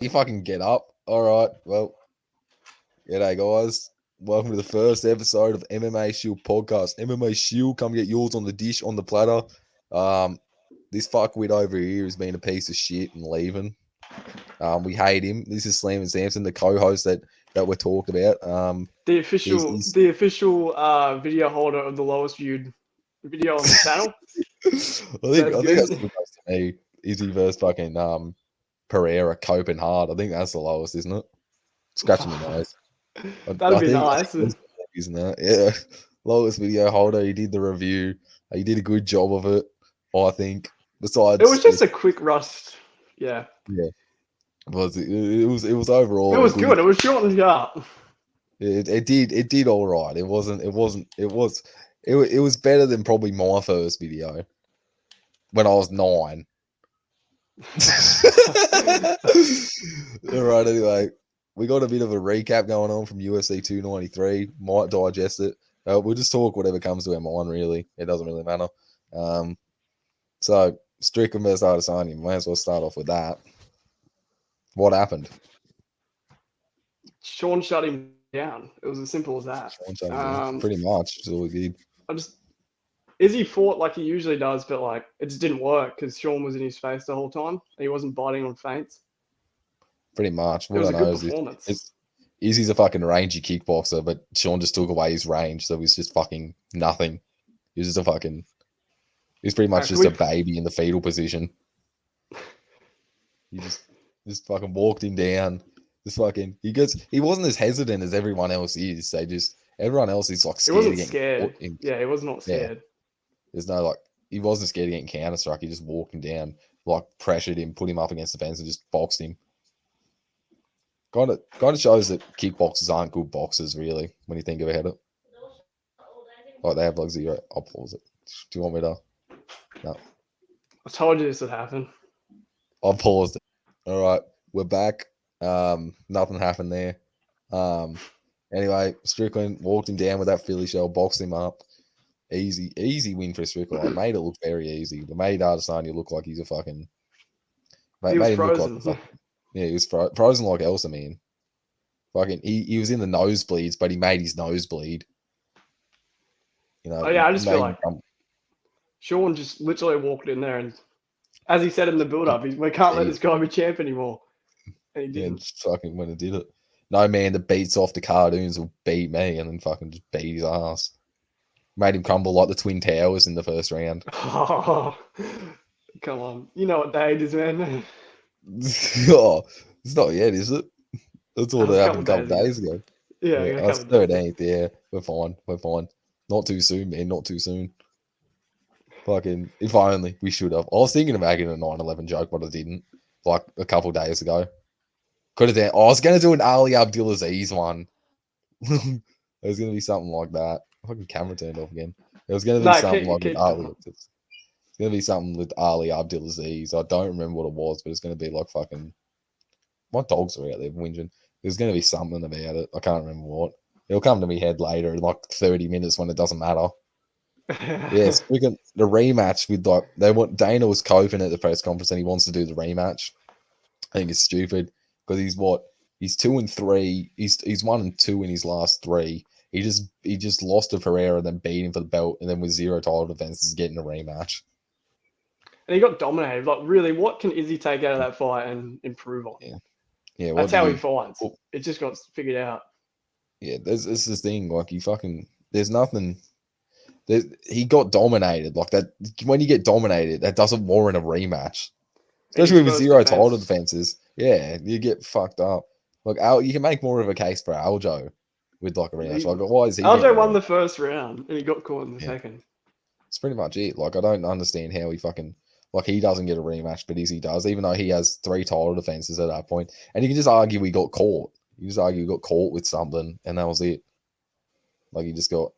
You fucking get up. All right. Well, g'day, guys. Welcome to the first episode of MMA Shill Podcast. MMA Shill, come get yours on the dish, on the platter. This fuckwit over here has been a piece of shit and leaving. We hate him. This is Slam and Samson, the co-host that we're talking about. The official video holder of the lowest viewed video on the channel. I think that's the most to me. Izzy versus fucking Pereira coping hard. I think that's the lowest, isn't it? Scratching my nose. That'd be nice. Isn't it? Yeah. Lowest video holder. He did the review. He did a good job of it, I think. Besides, it was just a quick rust. Yeah. Yeah. It was overall. It was good. It was short and sharp. It did all right. It was better than probably my first video when I was 9. All right. Anyway, we got a bit of a recap going on from UFC 293. Might digest it. We'll just talk whatever comes to our mind. Really, it doesn't really matter. So Strickland versus Adesanya. Might as well start off with that. What happened? Sean shut him down. It was as simple as that. Pretty much. That's all he did. Izzy fought like he usually does, but like it just didn't work because Sean was in his face the whole time. And he wasn't biting on feints. Pretty much. It was a good performance. Izzy's a fucking rangy kickboxer, but Sean just took away his range, so he's just fucking nothing. He's pretty much just a baby in the fetal position. He just fucking walked him down. He wasn't as hesitant as everyone else is. Everyone else is like scared. He wasn't scared. Yeah, he was not scared. Yeah. There's no he wasn't scared of getting counter-struck. He just walked him down, pressured him, put him up against the fence and just boxed him. Kind of shows that kickboxers aren't good boxers, really, when you think about it. They have zero. I'll pause it. Do you want me to? No. I told you this would happen. I paused it. All right, we're back. Nothing happened there. Anyway, Strickland walked him down with that Philly shell, boxed him up. Easy win for Strickland. I made it look very easy. They made Adesanya look like he's a fucking. He was frozen. Yeah, he was frozen like Elsa, man. Fucking, he was in the nosebleeds, but he made his nose bleed. You know. Oh yeah, I just feel like Sean just literally walked in there and, as he said in the build-up, we can't let this guy be champ anymore. And he didn't. Yeah, just fucking when he did it. No man that beats off the cartoons will beat me, and then fucking just beat his ass. Made him crumble like the Twin Towers in the first round. Oh, come on. You know what day it is, man. Oh, it's not yet, is it? That's all that happened a couple days ago. Yeah, it's 13th. Yeah, we're fine. Not too soon, man. Not too soon. Fucking, if only we should have. I was thinking of making a 9/11 joke, but I didn't. Like a couple days ago. Could have done. I was going to do an Ali Abdulaziz one. It was going to be something like that. Fucking camera turned off again. It was going to be something like with Ali. It's going to be something with Ali Abdulaziz. I don't remember what it was, but it's going to be like fucking. My dogs are out there whinging. There's going to be something about it. I can't remember what. It'll come to me head later in like 30 minutes when it doesn't matter. Yeah, speaking the rematch with Dana was coping at the press conference and he wants to do the rematch. I think it's stupid because he's 2-3. He's 1-2 in his last 3. He just lost to Pereira, then beat him for the belt, and then with 0 title defenses, getting a rematch. And he got dominated. Like, really, what can Izzy take out of that fight and improve on? Yeah. That's how he fights. It just got figured out. Yeah, there's this thing there's nothing. He got dominated like that. When you get dominated, that doesn't warrant a rematch, especially with 0 title defenses. Yeah, you get fucked up. Like you can make more of a case for Aljo with a rematch. Why is he? Aljo won the first round and he got caught in the second. It's pretty much it. I don't understand how he fucking he doesn't get a rematch, but Izzy does, even though he has 3 title defenses at that point. And you can just argue he got caught. You just argue he got caught with something, and that was it. He just got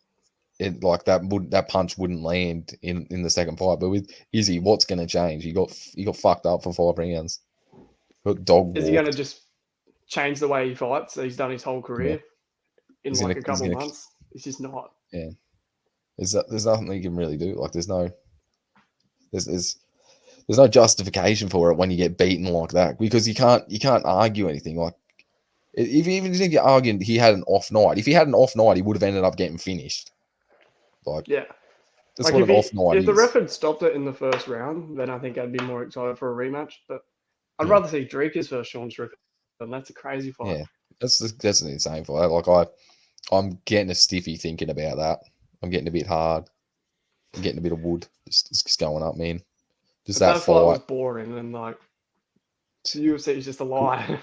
it. That punch wouldn't land in the second fight. But with Izzy, what's going to change? He got fucked up for 5 rounds. Got dog. Is he going to just change the way he fights? He's done his whole career in a couple of months. It's just not. Yeah. There's nothing you can really do. There's there's no justification for it when you get beaten like that, because you can't argue anything. Like, even if you're arguing he had an off night, if he had an off night, he would have ended up getting finished. Like, Yeah. that's Like what an off night if the is. ref had stopped it in the first round, then I think I'd be more excited for a rematch. But I'd Yeah. rather see Drakus versus Sean Strickland. That's a crazy fight. Yeah, that's an insane fight. Like, I'm getting a stiffy thinking about that. I'm getting a bit hard. I'm getting a bit of wood. Just going up, man. Just If that that fight was fight. boring, then like the UFC is just a lie.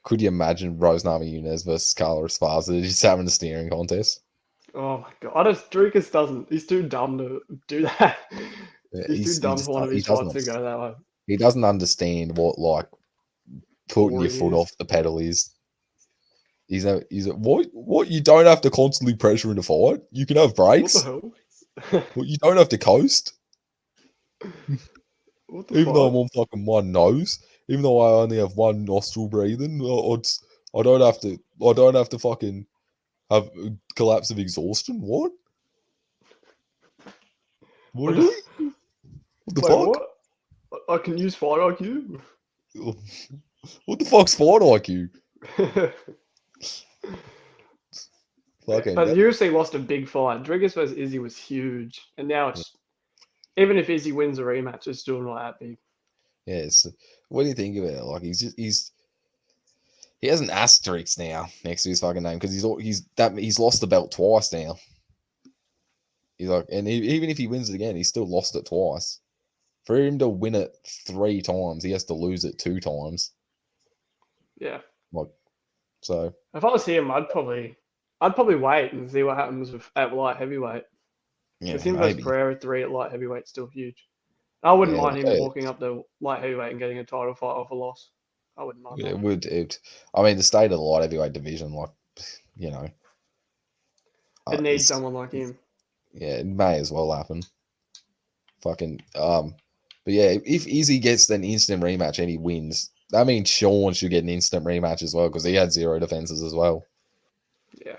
Could you imagine Rose Namajunas versus Carla Esparza just having a steering contest? Oh my god! Drakus doesn't. He's too dumb to do that. Yeah, He's too dumb for one of his fights to go that way. He doesn't understand what, like, putting your foot off the pedal is. He's a what you don't have to constantly pressure in a fight. You can have breaks. What the hell? Well, you don't have to coast. What the Even fuck? though I'm on fucking one nose, even though I only have one nostril breathing, I don't have to fucking have a collapse of exhaustion. What? What? Really? What the Wait, fuck? what? I can use fight IQ. What the fuck's fight IQ? Fucking. But the UFC lost a big fight. Drakus versus Izzy was huge, and now it's even if Izzy wins a rematch, it's still not that big. Yeah. What do you think of it? Like, he has an asterisk now next to his fucking name because he's lost the belt twice now. He's like, and even if he wins it again, he's still lost it twice. For him to win it 3 times, he has to lose it 2 times. Yeah. Like, so if I was him, I'd probably wait and see what happens at light heavyweight. yeah, Because him versus Pereira 3 at light heavyweight's still huge. I wouldn't mind him walking up to light heavyweight and getting a title fight off a loss. I wouldn't mind. Yeah, I mean, the state of the light heavyweight division, like, you know, it needs someone like him. Yeah, it may as well happen. Fucking but yeah, if Izzy gets an instant rematch and he wins, that means Sean should get an instant rematch as well because he had 0 defenses as well. Yeah.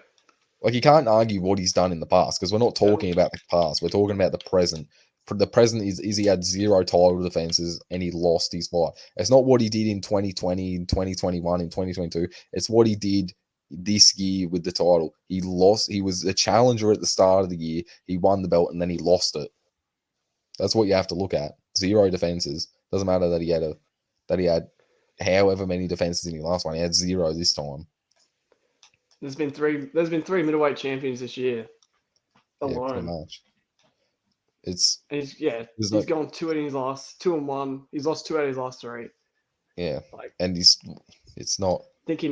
Like, you can't argue what he's done in the past because we're not talking about the past. We're talking about the present. The present is he had 0 title defenses and he lost his fight. It's not what he did in 2020, in 2021, in 2022. It's what he did this year with the title. He lost. He was a challenger at the start of the year. He won the belt and then he lost it. That's what you have to look at. 0 defenses. Doesn't matter that he had however many defenses in his last one. He had 0 this time. There's been three middleweight champions this year alone. Yeah, pretty much. He's gone 2 in his last 2 and 1. He's lost 2 out of his last 3. Yeah, and it's not. I think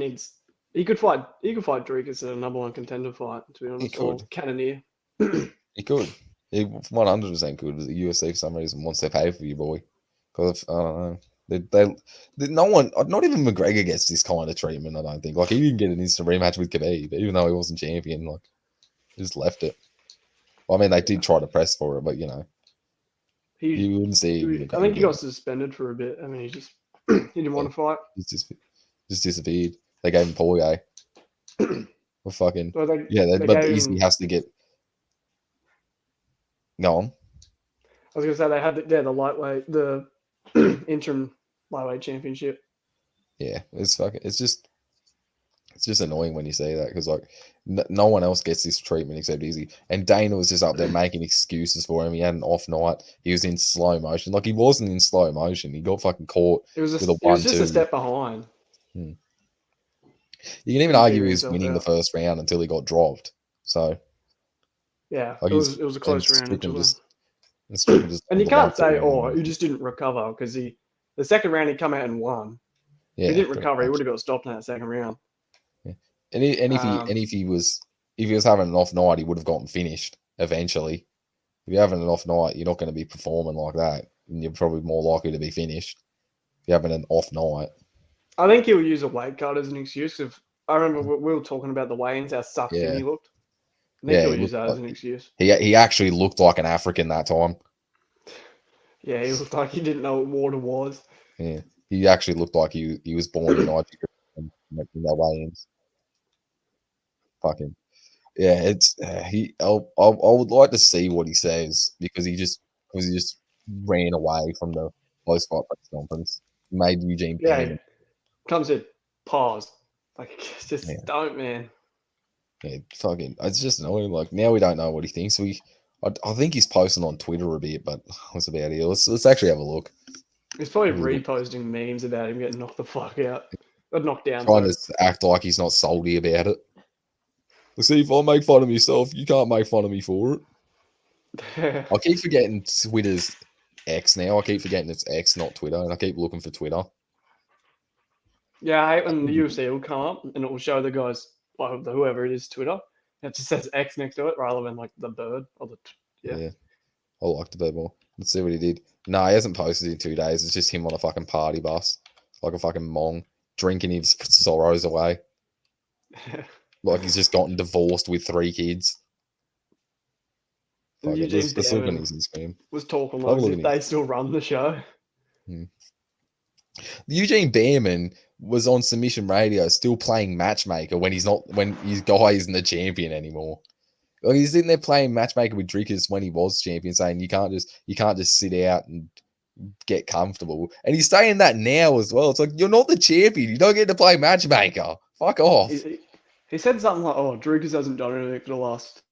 he could fight Drakus in a number 1 contender fight, to be honest. He could. Or Cannonier. He could. He 100% could. The UFC for some reason wants to pay for you, boy. Because I don't know. No one, not even McGregor gets this kind of treatment. I don't think. Like, he didn't get an instant rematch with Khabib, even though he wasn't champion. Like, he just left it. Well, I mean, they did try to press for it, but you know, you wouldn't see. I think he got suspended for a bit. I mean, he just he didn't want to fight. Just disappeared. They gave him Poirier. Well, fucking but Izzy has to get. Go on. I was gonna say they had the lightweight, the interim lightweight championship. Yeah, it's just annoying when you say that because, like, no one else gets this treatment except Izzy. And Dana was just up there making excuses for him. He had an off night. He was in slow motion. Like, he wasn't in slow motion. He got fucking caught with a 1-2. It was just a step behind. You can even argue he was winning the first round until he got dropped. So yeah, like, it was a close round. And you can't say, he just didn't recover because the second round he come out and won. Yeah, he didn't recover. He would have got stopped in that second round. Yeah. And if he was having an off night, he would have gotten finished eventually. If you're having an off night, you're not going to be performing like that, and you're probably more likely to be finished if you're having an off night. I think he'll use a weight cut as an excuse. I remember we were talking about the weigh-ins, how sucked in he looked. I think he'll use that as an excuse. He actually looked like an African that time. Yeah, he looked like he didn't know what water was. Yeah, he actually looked like he was born in Nigeria in that weigh-ins. Fucking yeah, it's I would like to see what he says because he just ran away from the Post-fight press conference. Made Eugene Bam. Comes in, pause. Like, just don't, man. Yeah, fucking, it's just annoying. Like, now we don't know what he thinks. I think he's posting on Twitter a bit, but what's about it? Let's actually have a look. He's probably reposting memes about him getting knocked the fuck out. Or knocked down. Trying to act like he's not salty about it. See, if I make fun of myself, you can't make fun of me for it. I keep forgetting Twitter's X now. I keep forgetting it's X, not Twitter, and I keep looking for Twitter. Yeah, I hate when the UFC will come up and it will show the guys, well, whoever it is, Twitter. It just says X next to it rather than like the bird or the yeah. I like the bird more. Let's see what he did. No, he hasn't posted in 2 days. It's just him on a fucking party bus, like a fucking mong, drinking his sorrows away. Like he's just gotten divorced with 3 kids. Eugene Bareman was talking like as if they still run the show. Eugene Bareman was on Submission Radio still playing matchmaker when his guy isn't the champion anymore. Like he's in there playing matchmaker with Drickers when he was champion, saying you can't just sit out and get comfortable. And he's saying that now as well. It's like, you're not the champion. You don't get to play matchmaker. Fuck off. He said something like, "Oh, Drickers hasn't done anything for the last,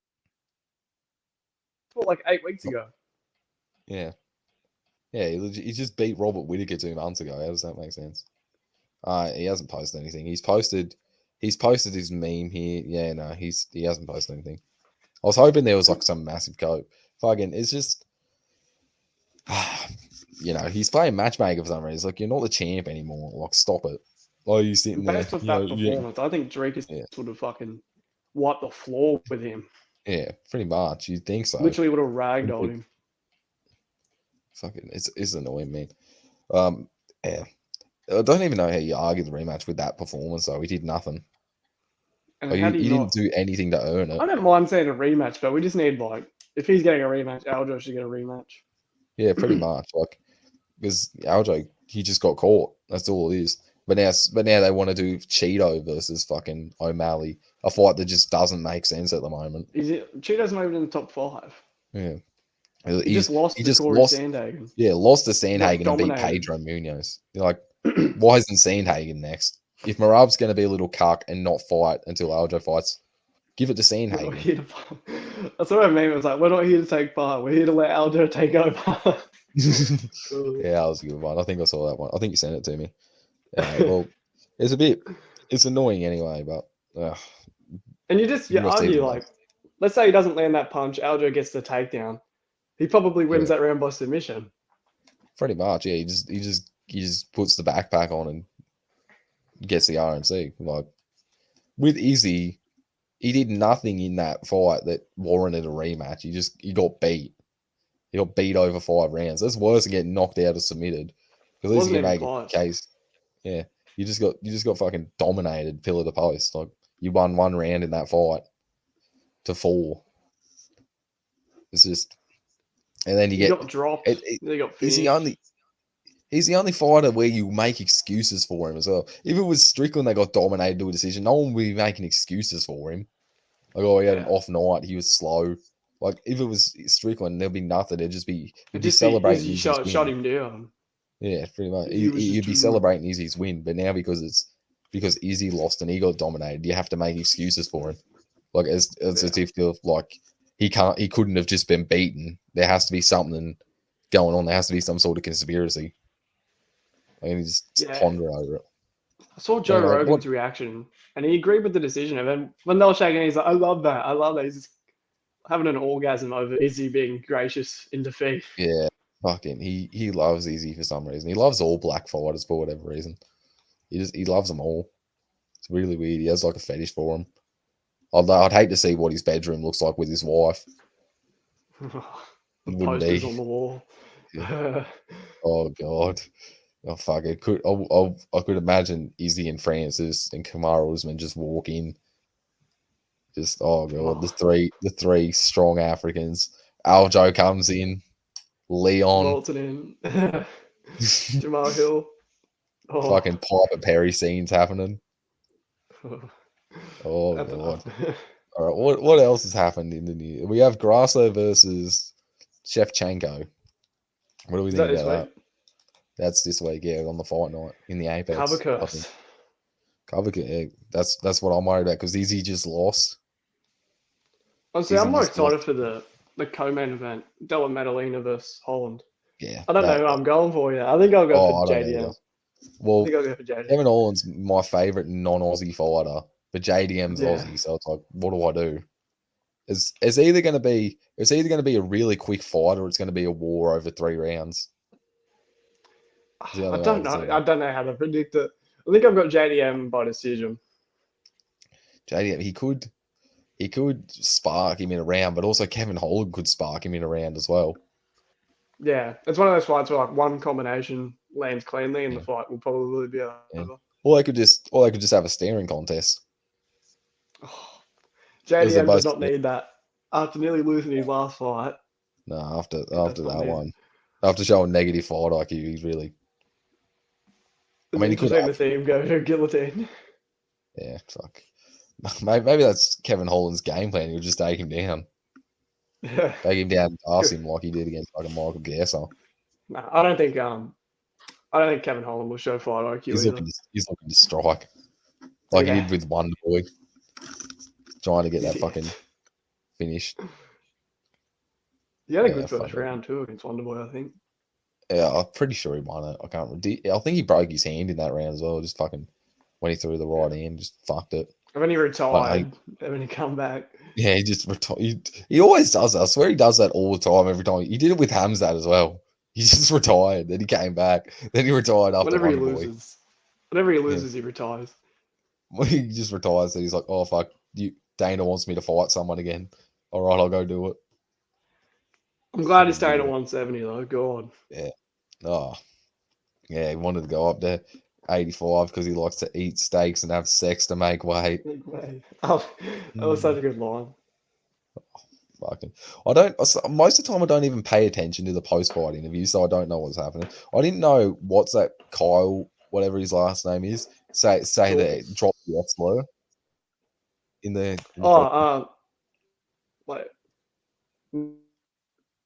like 8 weeks ago." Yeah. Yeah, he just beat Robert Whittaker 2 months ago. How does that make sense? He hasn't posted anything. He's posted his meme here. Yeah, no, he hasn't posted anything. I was hoping there was like some massive cope. Fucking, it's just, he's playing matchmaker for some reason. It's like, you're not the champ anymore. Like, stop it. Why are you sitting there? Based off that performance, I think Drake would have fucking wiped the floor with him. Yeah, pretty much. You'd think so. Literally would have ragdolled him. Fucking, it's annoying, man. Yeah. I don't even know how you argue the rematch with that performance, though. He did nothing. And he didn't do anything to earn it. I don't mind saying a rematch, but we just need, like, if he's getting a rematch, Aljo should get a rematch. Yeah, pretty much. Like, because Aljo, he just got caught. That's all it is. But now they want to do Cheeto versus fucking O'Malley, a fight that just doesn't make sense at the moment. Cheeto's not even in the top 5. Yeah. He just lost to Sandhagen. Yeah, lost to Sandhagen and beat Pedro Munoz. You're like, why isn't Sandhagen next? If Marab's going to be a little cuck and not fight until Aljo fights, give it to Sandhagen. That's what I mean. It was like, we're not here to take part. We're here to let Aljo take over. Yeah, that was a good one. I think I saw that one. I think you sent it to me. Well, it's annoying anyway, but... and you argue, like, let's say he doesn't land that punch, Aljo gets the takedown. He probably wins that round by submission. Pretty much, yeah. He just puts the backpack on and gets the RMC. Like, with Izzy, he did nothing in that fight that warranted a rematch. He got beat. He got beat over 5 rounds. That's worse than getting knocked out or submitted. Because at least you can make a case. Yeah. You just got fucking dominated, pillar to post. Like, you won 1 round in that fight to 4. It's just, and then you got dropped. He's the only fighter where you make excuses for him as well. If it was Strickland that got dominated to a decision, no one would be making excuses for him. Like, oh, he had an off night, he was slow. Like, if it was Strickland, there'd be nothing. It'd be celebrating. You shut him down. Yeah, pretty much. You'd be celebrating Izzy's win, but now because Izzy lost and he got dominated, you have to make excuses for him. Like, as if like he couldn't have just been beaten. There has to be something going on. There has to be some sort of conspiracy. I mean, just ponder over it. I saw Joe Rogan's reaction, and he agreed with the decision. And then when they were shaking, he's like, "I love that. I love that." He's just having an orgasm over Izzy being gracious in defeat. Yeah, fucking, he loves Izzy for some reason. He loves all black fighters for whatever reason. He loves them all. It's really weird. He has like a fetish for them. I'd hate to see what his bedroom looks like with his wife. The posters on the wall. Yeah. Oh god. Oh fuck! I could imagine Izzy and Francis and Kamaru Usman just walk in. Just the three strong Africans. Aljo comes in. Leon. Walton in. Jamal Hill. Fucking Piper Perry scenes happening. Oh god! All right, what else has happened in the news? We have Grasso versus Shevchenko. What do we think about that? That's this week, yeah, on the fight night in the Apex. Cover curse. Yeah, that's what I'm worried about because Izzy just lost. Honestly, I'm more excited for the co-main event, Della Maddalena versus Holland. Yeah. I don't know who I'm going for yet. I think I'll go for JDM. Well, Kevin Holland's my favourite non-Aussie fighter, but JDM's Aussie, so it's like, what do I do? It's either going to be a really quick fight or it's going to be a war over 3 rounds. I don't know. I don't know how to predict it. I think I've got JDM by decision. JDM, he could spark him in a round, but also Kevin Holland could spark him in a round as well. Yeah, it's one of those fights where like one combination lands cleanly and the fight will probably be over. Yeah. Or they could just have a staring contest. JDM does not need that after nearly losing his last fight. No, after that one, after showing negative fight IQ, he's really. I mean, he could have see him go to guillotine. Yeah, fuck. Maybe that's Kevin Holland's game plan. He'll just take him down. Yeah. Take him down and pass him like he did against fucking Michael Gasser. No, I don't think Kevin Holland will show fight IQ. He's looking to strike. Like he did with Wonder Boy. Trying to get that fucking finish. He had a good first round too against Wonder Boy, I think. Yeah, I'm pretty sure he won it. I think he broke his hand in that round as well. Just fucking when he threw the right hand, just fucked it. And when he retired, and when he come back. Yeah, he just retired. He always does that. I swear he does that all the time, every time. He did it with Hamzat as well. He just retired, then he came back, then he retired after Whenever he loses. Whenever he loses, he retires. Well, he just retires and he's like, oh, fuck, Dana wants me to fight someone again. All right, I'll go do it. I'm glad he stayed at 170, though. God. Yeah. Oh. Yeah, he wanted to go up there 85 because he likes to eat steaks and have sex to make weight. Oh, that was such a good line. Fucking. Most of the time I don't even pay attention to the post-fight interview, so I don't know what's happening. I didn't know what's that Kyle, whatever his last name is, say that drop the F slur in the what?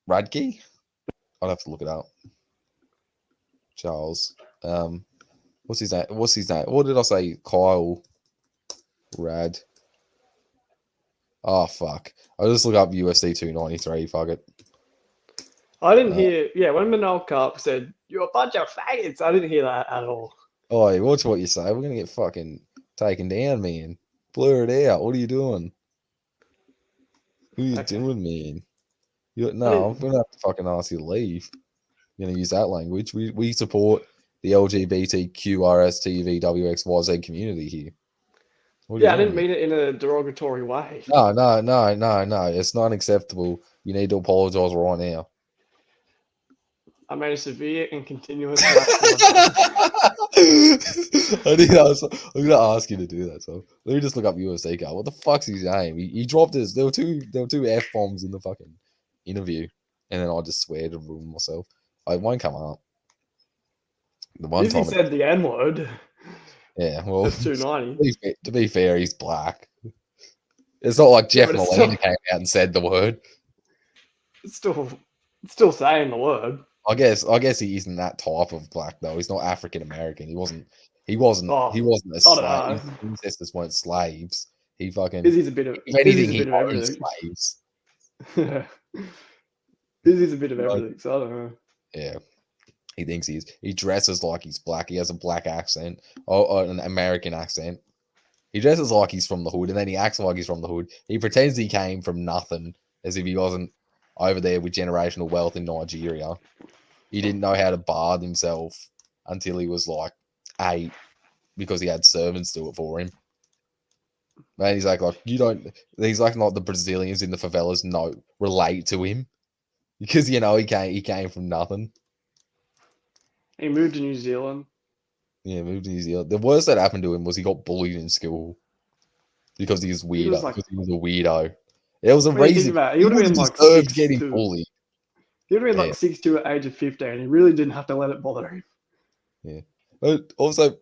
Radke? I'll have to look it up. Charles. What's his name? What did I say? Kyle Rad. Oh, fuck. I'll just look up UFC 293. Fuck it. I didn't hear... Yeah, when Manol Cup said, you're a bunch of faggots, I didn't hear that at all. Oh, watch what you say. We're going to get fucking taken down, man. Blur it out. What are you doing? Who are you doing, man? I'm going to have to fucking ask you to leave. You're going to use that language. We support the LGBTQRSTVWXYZ community here. Yeah, I didn't mean it in a derogatory way. No. It's not acceptable. You need to apologise right now. I made a severe and continuous I'm going to ask you to do that. So let me just look up UFC card. What the fuck's his name? He dropped his. There were two F-bombs in the fucking interview, and then I just swear to ruin myself. It won't come up. The one time he said the N-word. Yeah, well, that's 290. To be fair, he's black. It's not like Jeff Molina came out and said the word. It's still saying the word. I guess he isn't that type of black though. He's not African American. He wasn't a slave. His ancestors weren't slaves. He fucking. He's a bit of. If anything, he owned slaves. He's a bit of everything. So I don't know. Yeah. He thinks he dresses like he's black. He has a black accent, or an American accent. He dresses like he's from the hood, and then he acts like he's from the hood. He pretends he came from nothing, as if he wasn't over there with generational wealth in Nigeria. He didn't know how to bath himself until he was like 8, because he had servants do it for him. Man, he's like you don't. He's like not the Brazilians in the favelas relate to him, because he came from nothing. He moved to New Zealand. Yeah, moved to New Zealand. The worst that happened to him was he got bullied in school because he was weirdo. Because he was a weirdo. There was a reason. He would have been like deserved getting bullied. He would have been like 6'2" at the age of 15. He really didn't have to let it bother him. Yeah. But also,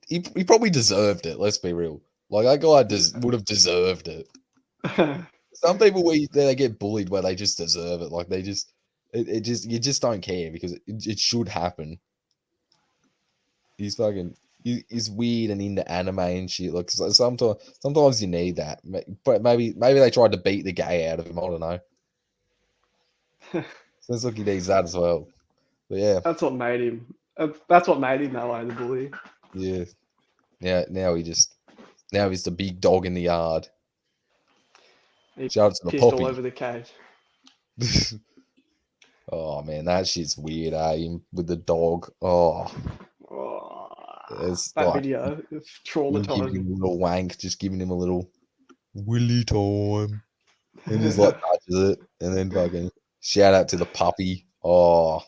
he probably deserved it. Let's be real. Like that guy would have deserved it. Some people they get bullied where they just deserve it. Like they just. You just don't care because it should happen. he's fucking. He's weird and into anime and shit. Like sometimes you need that. But maybe they tried to beat the gay out of him. I don't know. Sounds like he needs that as well. But yeah, that's what made him. That's what made him that way, the bully. Yeah. Now he's the big dog in the yard. He Shout out to the pissed puppy. All over the cage. Oh man, that shit's weird, Him with the dog. Oh that like, video is traumatizing. Giving him a little wank, just giving him a little willy time, and just like touches it, and then fucking shout out to the puppy. Oh,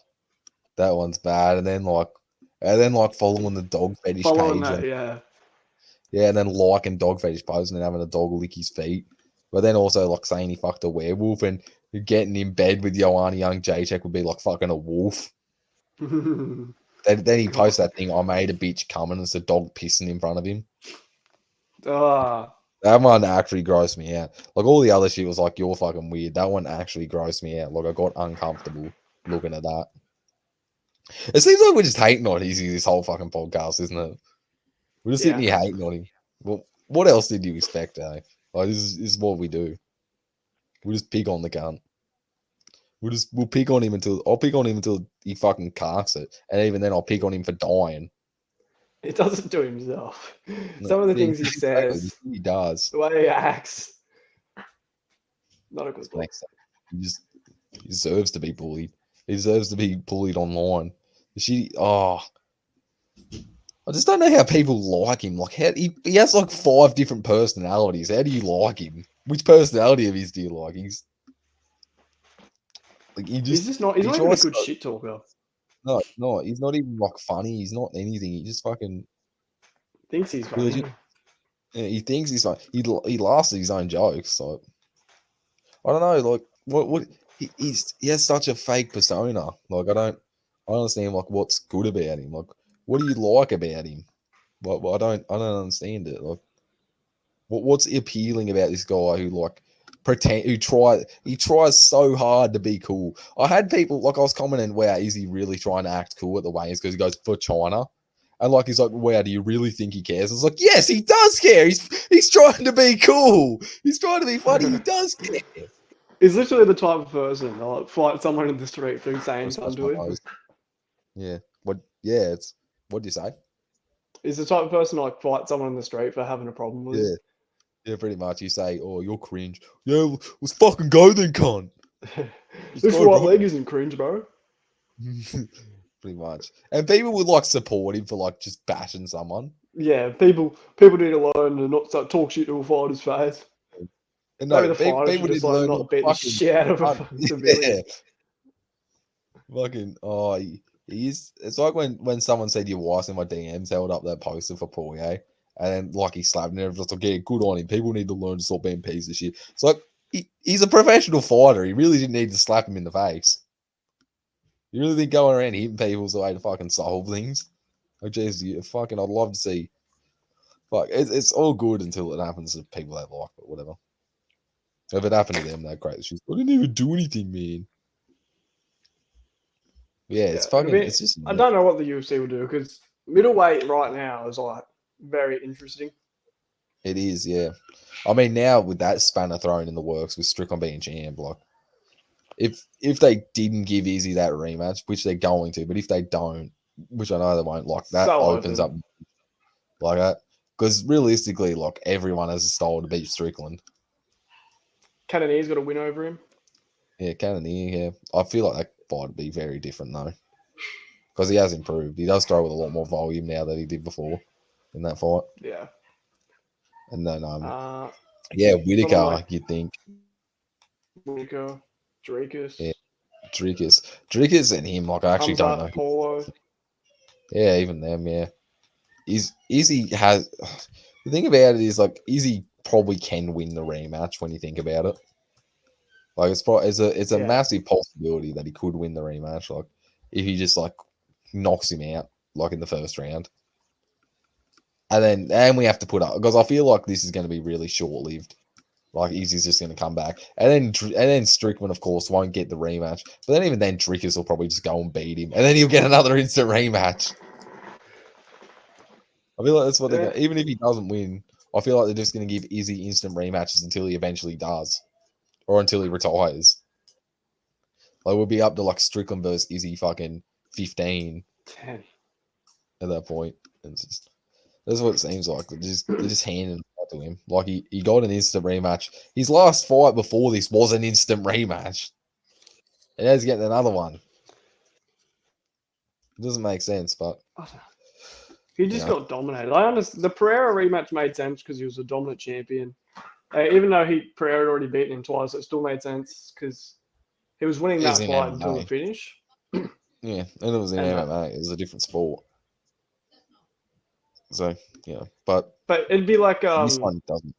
that one's bad. And then following the dog fetish page. Yeah, and then liking dog fetish posts and then having a dog lick his feet. But then also like saying he fucked a werewolf and getting in bed with Joanna Young Jacek would be like fucking a wolf. Then he posts that thing, I made a bitch come, and it's a dog pissing in front of him. That one actually grossed me out. Like all the other shit was like, you're fucking weird. That one actually grossed me out. Like I got uncomfortable looking at that. It seems like we're just hating on Izzy this whole fucking podcast, isn't it? We're just sitting here hating on him. Well, what else did you expect, eh? Like this is what we do. We just pick on the cunt. We'll pick on him until he fucking carks it, and even then I'll pick on him for dying. He does it to himself. Some of the things he says, he does. The way he acts, not a good look. He deserves to be bullied. He deserves to be bullied online. I just don't know how people like him. Like he has like 5 different personalities. How do you like him? Which personality of his do you like? He's not even a good shit talker. No, he's not even like funny. He's not anything. He just fucking thinks he's funny. He thinks he's funny. He laughs at his own jokes. So I don't know. Like what he has such a fake persona. Like I understand like what's good about him. Like what do you like about him? Well, I don't understand it. Like what's appealing about this guy who like he tries so hard to be cool. I had people like I was commenting, wow, is he really trying to act cool at the weigh-ins because he goes for China? And like he's like, wow, do you really think he cares? I was like, yes, he does care. He's trying to be cool. He's trying to be funny. He does care. He's literally the type of person that like fight someone in the street for saying something to him. Yeah. What do you say? He's the type of person to like fight someone in the street for having a problem with him. Yeah, pretty much. You say, oh, you're cringe. Yeah, let's fucking go then, cunt. This right leg isn't cringe, bro. Pretty much. And people would like support him for like just bashing someone. Yeah, people need to learn to not start talk shit to a fighter's face. And no, maybe the fighter should just like not beat the shit out of a fucking civilian. Fucking, he is. It's like when someone said your wife's in my DMs held up that poster for Poirier. And then, like, he slapped him and everyone's like, yeah, good on him. People need to learn to stop being pieces of shit. It's like, he's a professional fighter. He really didn't need to slap him in the face. You really think going around hitting people's the way to fucking solve things? Like, jeez, I'd love to see. Like, it's all good until it happens to people that like, but whatever. If it happened to them, they're great. She's, I didn't even do anything, man. Yeah, it's fucking. It's just. I don't know what the UFC will do because middleweight right now is like very interesting. It is, yeah. I mean, now with that spanner thrown in the works with Strickland being champ, like, if they didn't give Izzy that rematch, which they're going to, but if they don't, which I know they won't, like that opens up like that. Because realistically, like everyone has a style to beat Strickland. Cannonier's got a win over him. Yeah, Cannonier. Yeah, I feel like that fight would be very different though, because he has improved. He does throw with a lot more volume now than he did before in that fight. Yeah. And then Whitaker, you'd think. Whitaker, Drakus. Yeah, Drakus and him. Like I actually don't know. Paulo. Yeah, even them. Yeah. Izzy has. The thing about it is like Izzy probably can win the rematch when you think about it. Like it's a massive possibility that he could win the rematch. Like if he just like knocks him out like in the first round. And we have to put up because I feel like this is going to be really short lived. Like Izzy's just going to come back, and then Strickland, of course, won't get the rematch. But then even then, Drickus will probably just go and beat him, and then he'll get another instant rematch. I feel like that's what they're going to... Even if he doesn't win, I feel like they're just going to give Izzy instant rematches until he eventually does. Or until he retires. Like, we'll be up to, like, Strickland versus Izzy fucking 15. 10. At that point. And it's just... That's what it seems like. They're just handing it out to him. Like, he got an instant rematch. His last fight before this was an instant rematch. And now he's getting another one. It doesn't make sense, but... He just got dominated. I understand. The Pereira rematch made sense because he was a dominant champion. Even though Pereira had already beaten him twice, it still made sense because he was winning that fight until the finish. Yeah, and it was in MMA. It was a different sport. So, yeah. But it'd be like this one doesn't.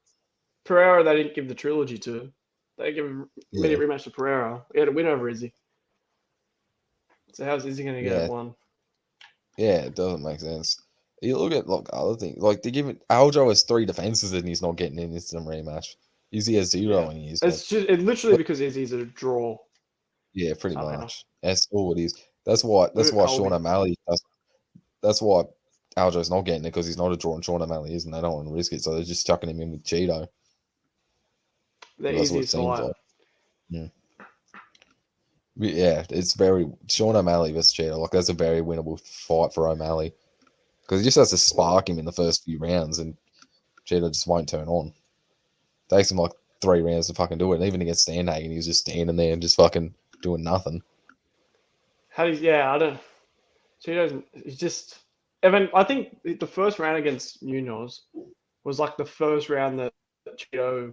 Pereira, they didn't give the trilogy to. They gave a immediate rematch to Pereira. He had a win over Izzy. So how's Izzy going to get one? Yeah, it doesn't make sense. You look at like other things. Like, they give it... Aljo has 3 defenses and he's not getting an instant rematch. Izzy has 0 and he's... It's just literally because Izzy's a draw. Yeah, pretty much. That's all it is. That's why Sean O'Malley does. That's why Aljo's not getting it, because he's not a draw and Sean O'Malley is, and they don't want to risk it, so they're just chucking him in with Cheeto. That's what it seems like. Yeah, it's very... Sean O'Malley versus Cheeto. Like, that's a very winnable fight for O'Malley. Because he just has to spark him in the first few rounds, and Cheeto just won't turn on. Takes him like 3 rounds to fucking do it. And even against Sandhagen, he was just standing there and just fucking doing nothing. I don't... Cheeto's... He's just... Evan, I think the first round against Munoz was like the first round that Cheeto...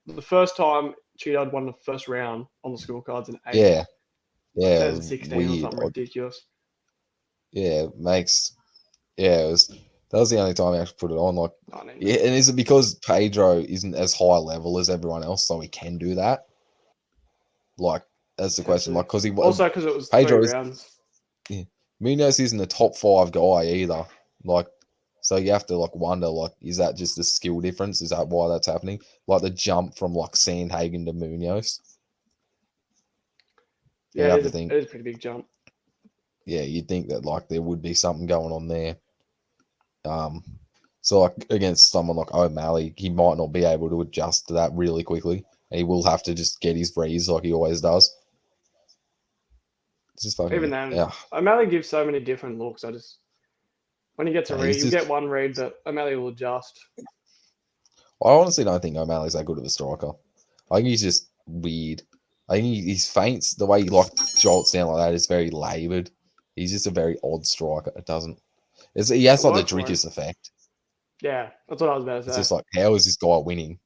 The first time Cheeto had won the first round on the scorecards in 8. Yeah. Yeah. 2016 or something ridiculous. Yeah, it makes... Yeah, that was the only time I actually put it on. Like, yeah, and is it because Pedro isn't as high level as everyone else, so he can do that? Like, that's the question. Like, because also because it was Pedro 3 rounds. Yeah, Munoz isn't a top 5 guy either. Like, so you have to like wonder, like, is that just a skill difference? Is that why that's happening? Like the jump from like Sandhagen to Munoz. Yeah, it is a pretty big jump. Yeah, you'd think that like there would be something going on there. So like against someone like O'Malley, he might not be able to adjust to that really quickly. And he will have to just get his reads like he always does. It's just fucking... Even then, O'Malley gives so many different looks. When he gets a read, you get one read, but O'Malley will adjust. I honestly don't think O'Malley's that good of a striker. I think he's just weird. I think his feints, the way he like jolts down like that, is very laboured. He's just a very odd striker. It doesn't... He has like the Drickus effect. Yeah, that's what I was about to say. It's just like, how is this guy winning?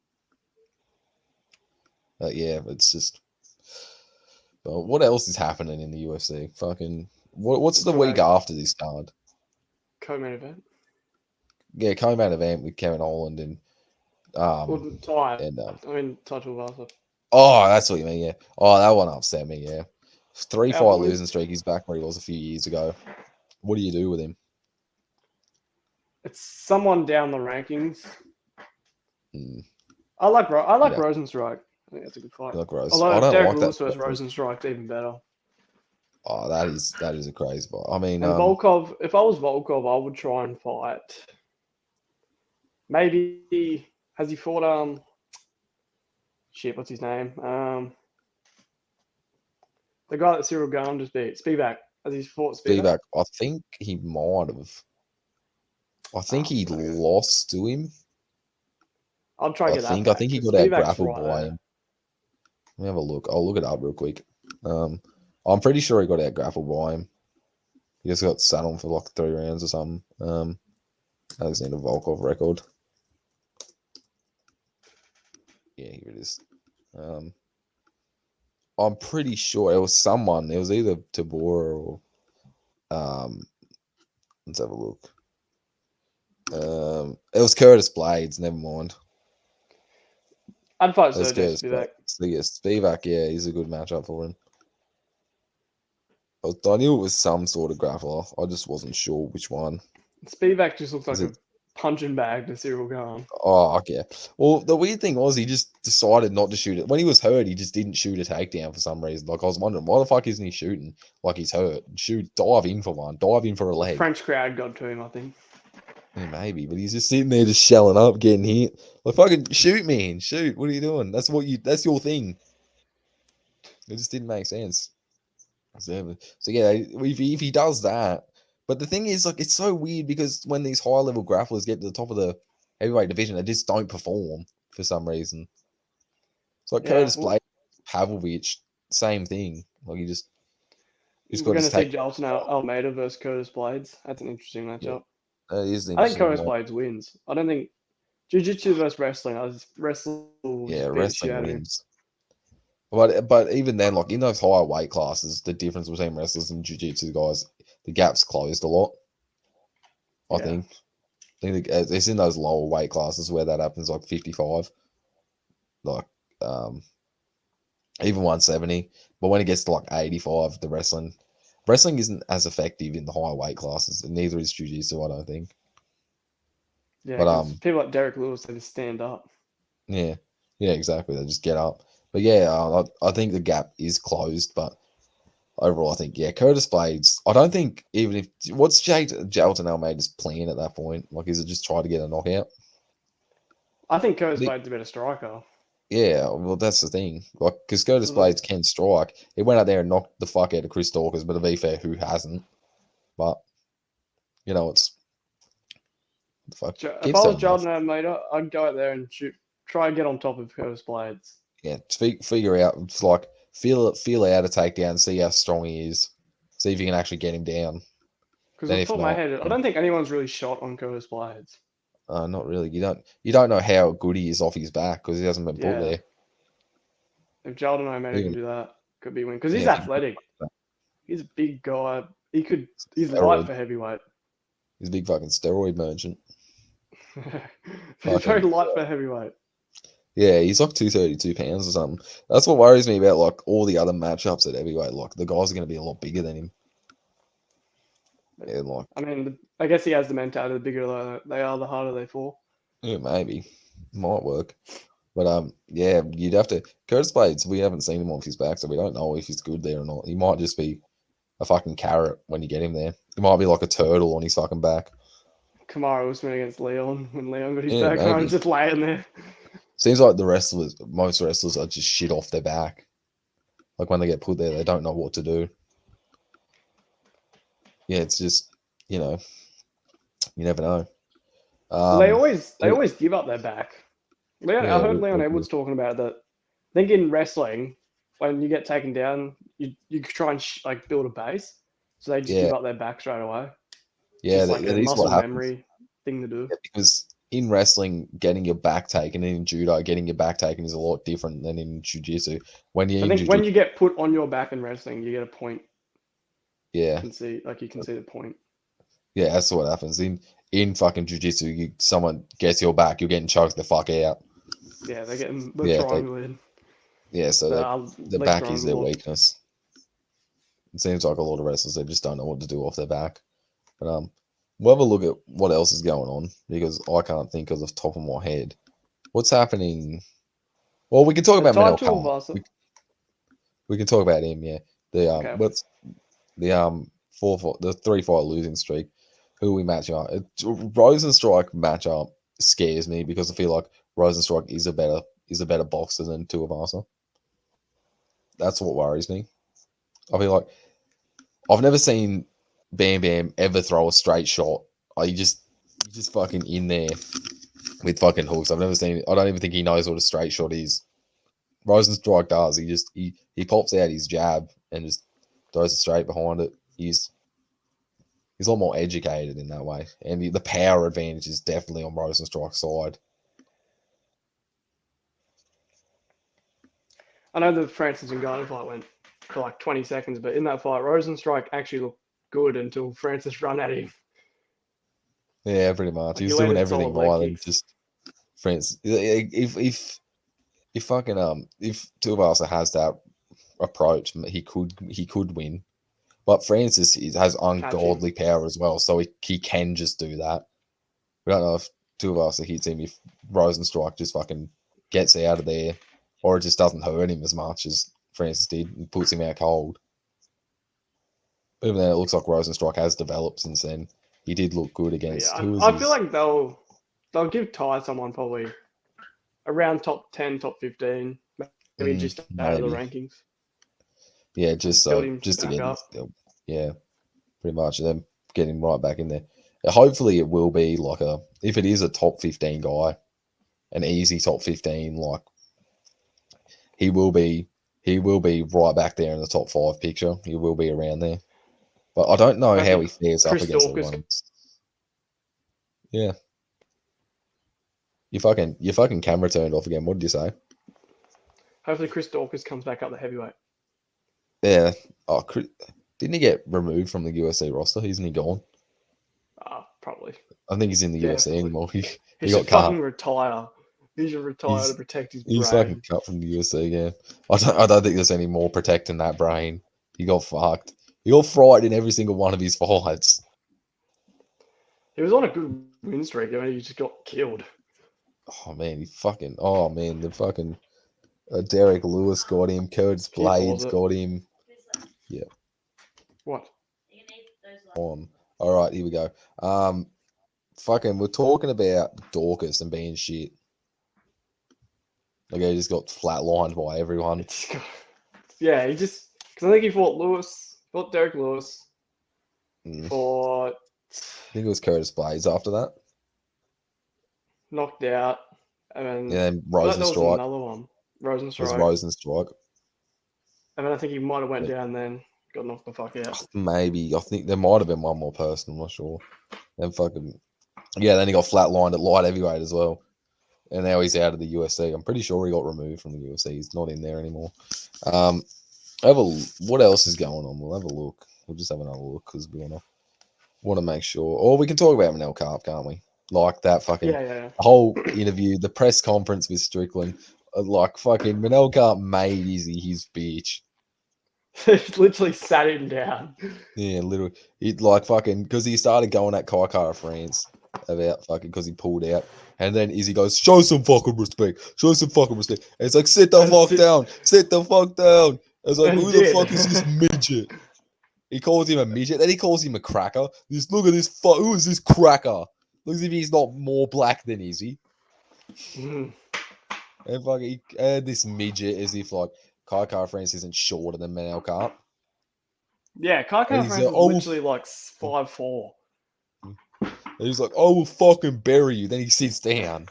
But yeah, it's just... what else is happening in the UFC? Fucking... What's the week after this card? Co-main event. Yeah, co-main event with Kevin Holland and... Title Vasa. Oh, that's what you mean, yeah. Oh, that one upset me, yeah. 3-fight losing streak. He's back where he was a few years ago. What do you do with him? It's someone down the rankings. I like Rosenstrike. I think that's a good fight. Although Derek Lewis versus Rosenstrike's even better. Oh, that is a crazy fight. I mean, and Volkov. If I was Volkov, I would try and fight. Maybe has he fought? What's his name? The guy that Cyril Gane just beat, Spivak. Has he fought Spivak? I think he might have. I think he lost to him. I'll try to get that. I think he got out grappled by him. Let me have a look. I'll look it up real quick. I'm pretty sure he got out grappled by him. He just got sat on for like 3 rounds or something. Alexander Volkov record. Yeah, here it is. I'm pretty sure it was someone. It was either Tabora or let's have a look. It was Curtis Blades. Never mind. I'd fight Sergey Spivak. So yes, Spivak. Yeah, he's a good matchup for him. I knew it was some sort of grappler. I just wasn't sure which one. Spivak just looks like a punching bag to Cyril Gane. Oh, okay. Well, the weird thing was he just decided not to shoot it. When he was hurt, he just didn't shoot a takedown for some reason. Like, I was wondering, why the fuck isn't he shooting like he's hurt? Dive in for one. Dive in for a leg. The French crowd got to him, I think. Yeah, maybe, but he's just sitting there just shelling up, getting hit. Like, fucking shoot, man. Shoot. What are you doing? That's your thing. It just didn't make sense. So yeah, if he does that, but the thing is, like, it's so weird because when these high level grapplers get to the top of the heavyweight division, they just don't perform for some reason. It's like Curtis Blade, Pavlovich, same thing. Like, he's we're going to see Jolton Almeida versus Curtis Blades. That's an interesting matchup. Yeah, that is I think Curtis Blades wins. I don't think jiu-jitsu versus wrestling. Wrestling wins. But even then, like, in those higher weight classes, the difference between wrestlers and jiu-jitsu guys, the gap's closed a lot. I think it's in those lower weight classes where that happens, like 55, like even 170. But when it gets to like 85, the wrestling isn't as effective in the higher weight classes, and neither is jiu-jitsu, I don't think. Yeah, but people like Derek Lewis, they just stand up. Yeah, exactly. They just get up. But yeah, I think the gap is closed. But overall, I think Curtis Blades. I don't think even if what's Jolton Almeida's plan at that point? Like, is it just try to get a knockout? I think Curtis Blades is a better striker. Yeah, well, that's the thing. Like, because Curtis Blades can strike. He went out there and knocked the fuck out of Chris Dawkins, but to be fair, who hasn't? But it's fuck. If I was Jolton Almeida, I'd go out there and try and get on top of Curtis Blades. Yeah, figure out. It's like feel out a takedown, see how strong he is, see if you can actually get him down. Because off the top of my head, I don't think anyone's really shot on Curtis Blades. Not really. You don't know how good he is off his back because he hasn't been put there. If Jolton Almeida can do that, could be win because he's athletic. He's a big guy. He's light for heavyweight. He's a big fucking steroid merchant. He's very light for heavyweight. Yeah, he's like 232 pounds or something. That's what worries me about like all the other matchups at heavyweight. Like, the guys are going to be a lot bigger than him. Yeah, like, I mean, I guess he has the mentality. The bigger they are, the harder they fall. Yeah, maybe might work. But yeah, you'd have to. Curtis Blades, we haven't seen him off his back, so we don't know if he's good there or not. He might just be a fucking carrot when you get him there. He might be like a turtle on his fucking back. Kamaru Usman against Leon when Leon got his back on, just laying there. Seems like most wrestlers are just shit off their back. Like, when they get put there, they don't know what to do. Yeah, it's just, you never know. They always give up their back. I heard Leon Edwards talking about that. I think in wrestling, when you get taken down, you try and build a base, so they just give up their back straight away. Yeah, it's like a muscle memory thing to do. Yeah, because in wrestling, getting your back taken, and in judo, getting your back taken is a lot different than in jiu-jitsu. When you get put on your back in wrestling, you get a point. Yeah, you can see the point. Yeah, that's what happens in fucking jiu-jitsu. Someone gets your back, you're getting choked the fuck out. Yeah, they're getting the triangle in. Yeah, so the back is their weakness. It seems like a lot of wrestlers, they just don't know what to do off their back. But we'll have a look at what else is going on, because I can't think of the top of my head. What's happening? Well, we can talk about Manel Kahan. We can talk about him, yeah. The 3-fight losing streak. Who we match up? Rosenstrike matchup scares me because I feel like Rosenstrike is a better boxer than Tuivasa. That's what worries me. I feel like I've never seen Bam Bam ever throw a straight shot. He's just fucking in there with fucking hooks. I've never seen. I don't even think he knows what a straight shot is. Rosenstrike does. He pops out his jab and just throws it straight behind it. He's a lot more educated in that way. And the power advantage is definitely on Rosenstrike's side. I know the Francis Ngannou fight went for like 20 seconds, but in that fight, Rosenstrike actually looked good until Francis ran at him. Yeah, pretty much. He's doing everything right. And just Francis, if Tuivasa has that approach, he could win. But Francis has ungodly power as well, so he can just do that. We don't know if Tuivasa hits him, if Rosenstrike just fucking gets out of there, or it just doesn't hurt him as much as Francis did and puts him out cold. Even then, it looks like Rosenstrike has developed since then. He did look good against. Yeah, I feel like they'll give Ty someone probably around top 10, top 15, maybe just out of the rankings. Yeah, just to get yeah, pretty much, and then get him right back in there. Hopefully, it will be like if it is a top 15 guy, an easy top 15, like he will be right back there in the top 5 picture. He will be around there, but I don't know how he fares up against the ones. Yeah. Your fucking camera turned off again. What did you say? Hopefully Chris Dawkins comes back up the heavyweight. Yeah. Oh, didn't he get removed from the UFC roster? Isn't he gone? Probably. I think he's in the UFC anymore. He got cut. Fucking retire. He should retire to protect his brain. He's fucking cut from the UFC, yeah. I don't think there's any more protecting that brain. He got fucked. He got fried in every single one of his fights. He was on a good win streak, and he just got killed. Oh man, the fucking Derek Lewis got him. Curtis Blades got him. Yeah. What? All right, here we go. Fucking, we're talking about Dorcas and being shit. Like, he just got flatlined by everyone. Yeah, because I think he fought Derek Lewis. I think it was Curtis Blades after that. Knocked out. And then Rosenstrike. Another one. Rosenstrike. It was Rosenstrike. And then I think he might have went down then. Got knocked the fuck out. Maybe. I think there might have been one more person. I'm not sure. Then then he got flatlined at light heavyweight as well. And now he's out of the UFC. I'm pretty sure he got removed from the UFC. He's not in there anymore. What else is going on? We'll have a look. We'll just have another look because we want to make sure. Or we can talk about Manel Kape, can't we? Like that fucking whole interview, the press conference with Strickland. Like fucking Manel Kape made Izzy his bitch. Literally sat him down. Yeah, literally. Because he started going at Kai France about fucking because he pulled out. And then Izzy goes, show some fucking respect. Show some fucking respect. And it's like, sit the fuck down. Sit the fuck down. It's like, who the fuck is this midget? He calls him a midget. Then he calls him a cracker. Look at this. Who is this cracker? Looks as if he's not more black than Izzy. And fucking this midget as if like Kai France isn't shorter than Manel Kape. Yeah, Kai France is literally like 5'4". And he's like, I will fucking bury you. Then he sits down.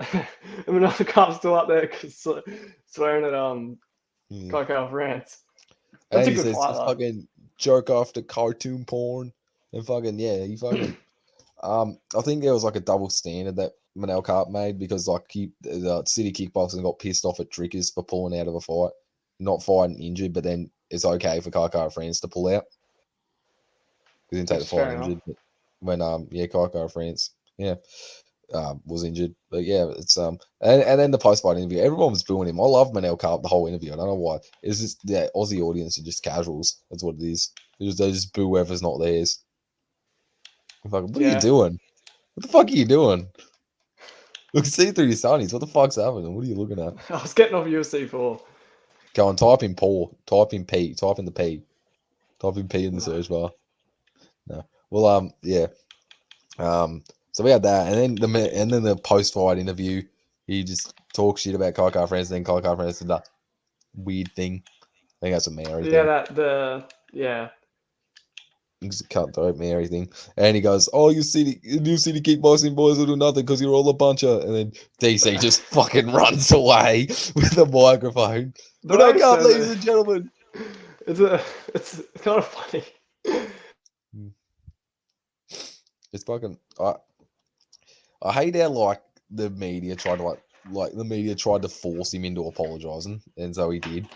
And Manel Kape's still up there swearing at Kai France. That's and a good fight, fucking jerk off to cartoon porn. And fucking, he fucking... I think there was like a double standard that Manel Kape made because like City Kickboxing got pissed off at Drickers for pulling out of a fight. Not fighting injured, but then it's okay for Kai France to pull out. He didn't take the fight injured. But when Kai France was injured. But yeah, it's and then the post fight interview, everyone was booing him. I love Manel Kape the whole interview. I don't know why. It's just Aussie audience are just casuals. That's what it is. They just boo whoever's not theirs. What are you doing? What the fuck are you doing? Look, see through your sunnies. What the fuck's happening? What are you looking at? I was getting off UFC 4. Go and type in Paul. Type in P. Type in the P. Type in P in the search bar. No. Well, yeah. So we had that, and then the post-fight interview, he just talks shit about Kai France, and then Kai France did that weird thing. I think that's a Mary thing. It's a cutthroat Mary thing. And he goes, oh, you see the kickboxing boys will do nothing because you're all a bunch of... And then DC just fucking runs away with the microphone. But I can't, ladies and gentlemen. It's kind of funny. It's fucking... I hate how, like, the media tried to force him into apologising. And so he did.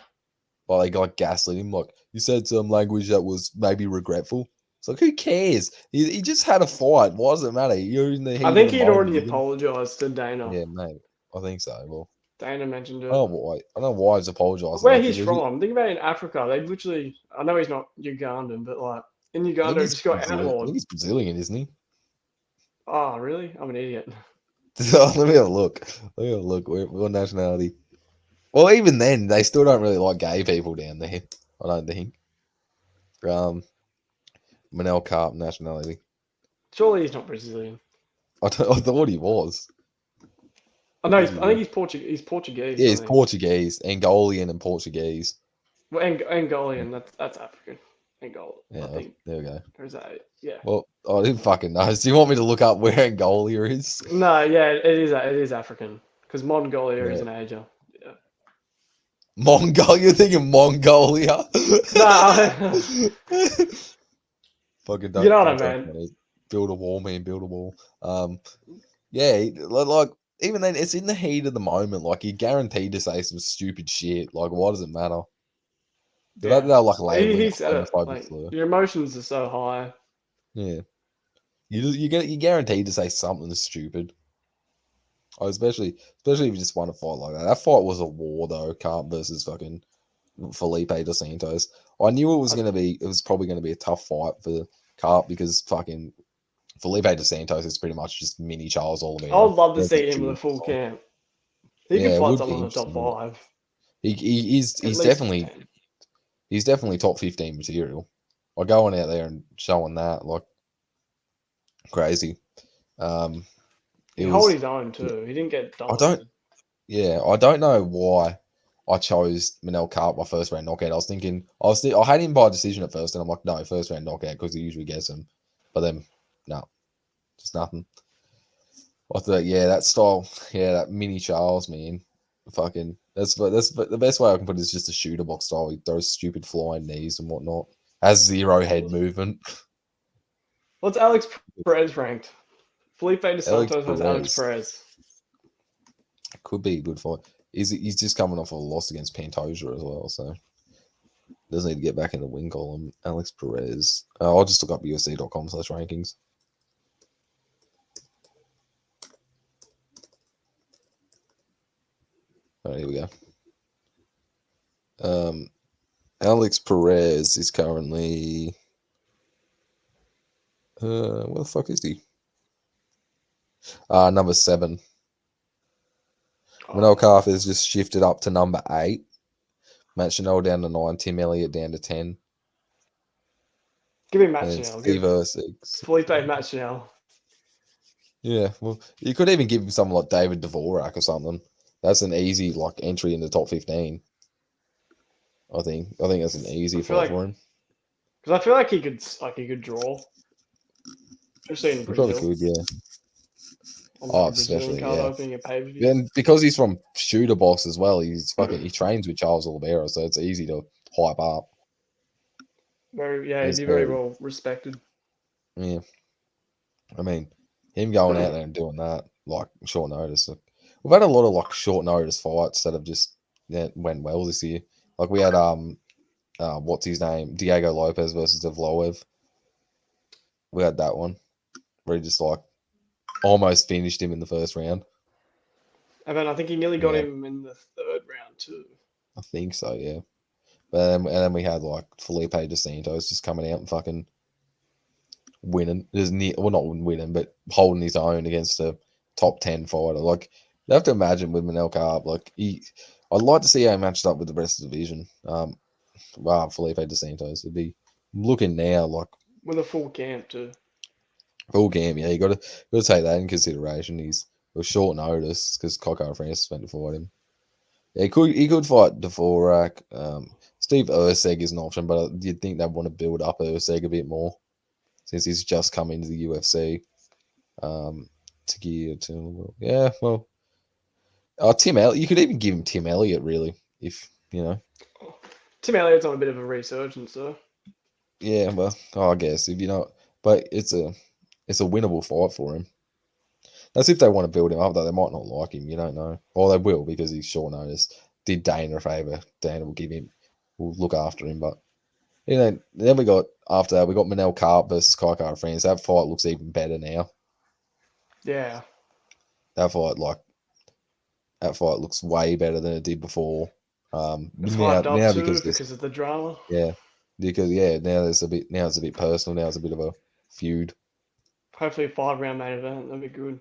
But they got gaslit him. Like, you said some language that was maybe regretful. It's like, who cares? He just had a fight. Why does it matter? You're in the heat. I think he'd already apologised to Dana. Yeah, mate. I think so. Well, Dana mentioned it. I don't know why he's apologising. Where he's from. Think about it in Africa. They literally... I know he's not Ugandan, but, like, in Uganda, he just got outlawed. I think he's Brazilian, isn't he? Oh, really? I'm an idiot. Let me have a look. What nationality? Well, even then, they still don't really like gay people down there. I don't think. Manel Kape nationality. Surely he's not Brazilian. I thought he was. I think he's Portuguese. He's Portuguese. Yeah, he's Portuguese, Angolian, and Portuguese. Well, Angolian. That's African. Angola. Yeah, I think. There we go. Or is that? Yeah. Well, I didn't fucking know. Do you want me to look up where Angola is? No, yeah, it is African because Mongolia is in Asia. Yeah. Mongolia? You're thinking Mongolia? No. Fucking don't. You know what I mean? Build a wall, man. Build a wall. Yeah, like even then, it's in the heat of the moment. Like you're guaranteed to say some stupid shit. Like, why does it matter? Yeah. They're like labeling he said it. Like, your emotions are so high. Yeah, you're guaranteed to say something stupid. Oh, especially if you just want to fight like that. That fight was a war though. Carp versus fucking Felipe dos Santos. I knew it was gonna be. It was probably gonna be a tough fight for Carp because fucking Felipe dos Santos is pretty much just mini Charles Oliveira. I would love to see him with a full camp. He could fight someone in the top 5. He's definitely 10. He's definitely top 15 material. Like going out there and showing that like crazy. He held his own too. He didn't get done. I don't know why I chose Manel Carp my first round knockout. I had him by decision at first, and I'm like, no, first round knockout because he usually gets him. But then, no, just nothing. I thought, that style, that mini Charles, man, fucking that's the best way I can put it is just a shooter box style. He throws stupid flying knees and whatnot. Has zero head movement. What's Alex Perez ranked? Felipe dos Santos has Alex Perez. Could be a good fight. He's just coming off a loss against Pantoja as well, so doesn't need to get back in the win column. Alex Perez. I'll just look up UFC.com/rankings. All right, here we go. Alex Perez is currently where the fuck is he? Number 7. Manel Carp has just shifted up to number 8. Matt Chanel down to 9. Tim Elliott down to 10. Give me Matt Chanel. Steve Erceg. Felipe Matt Chanel. Yeah, well, you could even give him someone like David Dvorak or something. That's an easy entry in the top 15. I think that's an easy fight for him. Because I feel like he could draw. Especially in Brazil. He probably could, yeah. Especially, opening a pay-per-view. And because he's from shooter box as well, he trains with Charles Oliveira, so it's easy to hype up. He's very well respected. Yeah, I mean, him going out there and doing that short notice. We've had a lot of short notice fights that have just went well this year. Like we had what's his name, Diego Lopez versus Evloev. We had that one where he just almost finished him in the first round. And then I think he nearly got him in the 3rd round too. I think so, yeah. And then we had Felipe dos Santos just coming out and fucking winning. Not winning, but holding his own against a top 10 fighter. You have to imagine with Manel Carp, I'd like to see how he matched up with the rest of the division. Felipe dos Santos. It'd be looking now with a full camp too. Full camp, yeah. You got to take that in consideration. It was short notice because Coco Francis went to fight him. Yeah, he could fight Dvorak. Steve Erceg is an option, but you'd think they'd want to build up Erceg a bit more since he's just come into the UFC. Tim Elliott. You could even give him Tim Elliott, really, if you know. Tim Elliott's on a bit of a resurgence, though. Yeah, well, I guess if you know, but it's a winnable fight for him. That's if they want to build him up, though. They might not like him. You don't know. Well, they will because he's short notice. Did Dana a favor. Dana will look after him. But then we got after that we got Manel Carp versus Coco Francis. That fight looks even better now. Yeah. That fight looks way better than it did before. It's hyped up because of the drama. Yeah, now it's a bit personal. Now it's a bit of a feud. Hopefully, a 5-round main event. That'd be good.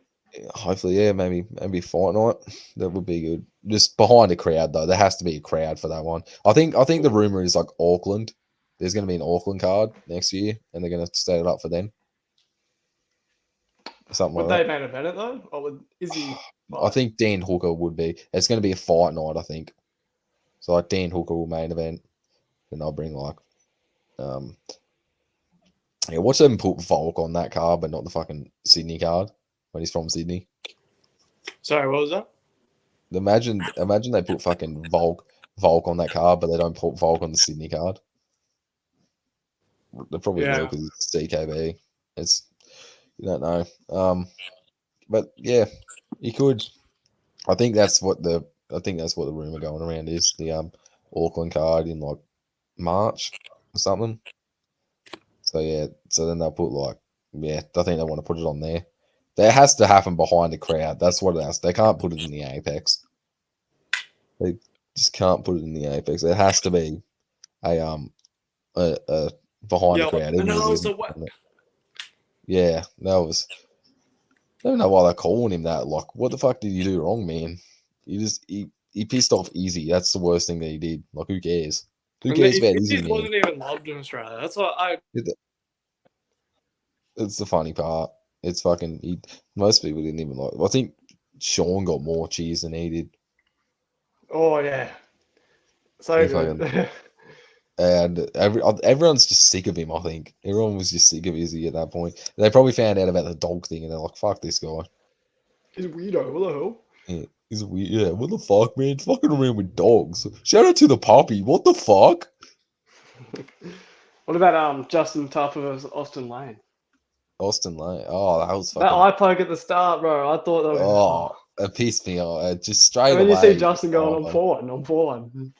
Hopefully, yeah, maybe fight night. That would be good. Just behind a crowd though. There has to be a crowd for that one. I think the rumor is Auckland. There's going to be an Auckland card next year, and they're going to set it up for them. Something would like they main event it though? Or would Izzy? I think Dan Hooker would be. It's going to be a fight night, I think. So like Dan Hooker will main event, and I'll bring like, watch them put Volk on that card, but not the fucking Sydney card when he's from Sydney. Sorry, what was that? Imagine they put fucking Volk on that card, but they don't put Volk on the Sydney card. They probably will because it's CKB. It's, you don't know. But yeah, he could. I think that's what the rumor going around is, the Auckland card in like March or something. So yeah, so then they'll put like, I think they want to put it on there. That has to happen behind the crowd. That's what it has. They can't put it in the Apex. They just can't put it in the Apex. It has to be a behind the crowd. Yeah, that was. I don't know why they're calling him that. Like, what the fuck did you do wrong, man? He pissed off Izzy. That's the worst thing that he did. Like, who cares? Who cares about Izzy? He wasn't even loved in Australia. That's what It's the funny part. It's fucking. Most people didn't even like. I think Sean got more cheers than he did. Oh yeah, so good. And everyone's just sick of him. I think everyone was just sick of Izzy at that point. They probably found out about the dog thing, and they're like, "Fuck this guy. He's a weirdo. What the hell?" Yeah, he's weird. Yeah, what the fuck, man? Fucking around with dogs. Shout out to the puppy. What the fuck? What about Justin Tuffer versus Austin Lane? Austin Lane. Oh, that was fucking. That eye poke at the start, bro. I thought that was. Oh, it pissed me off. Just straight away. And then you see Justin going on 4-1.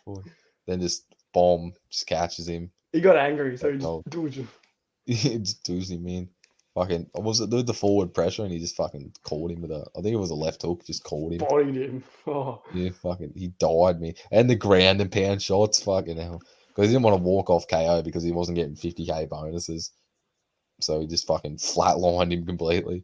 Then just bomb just catches him. He got angry, so he just doos him. He just doos him in. Fucking, was it the forward pressure, and he just fucking caught him with I think it was a left hook, just caught him. Bodied him. Oh. Yeah, fucking, he died me. And the ground and pound shots, fucking hell. Because he didn't want to walk off KO because he wasn't getting 50k bonuses. So he just fucking flatlined him completely.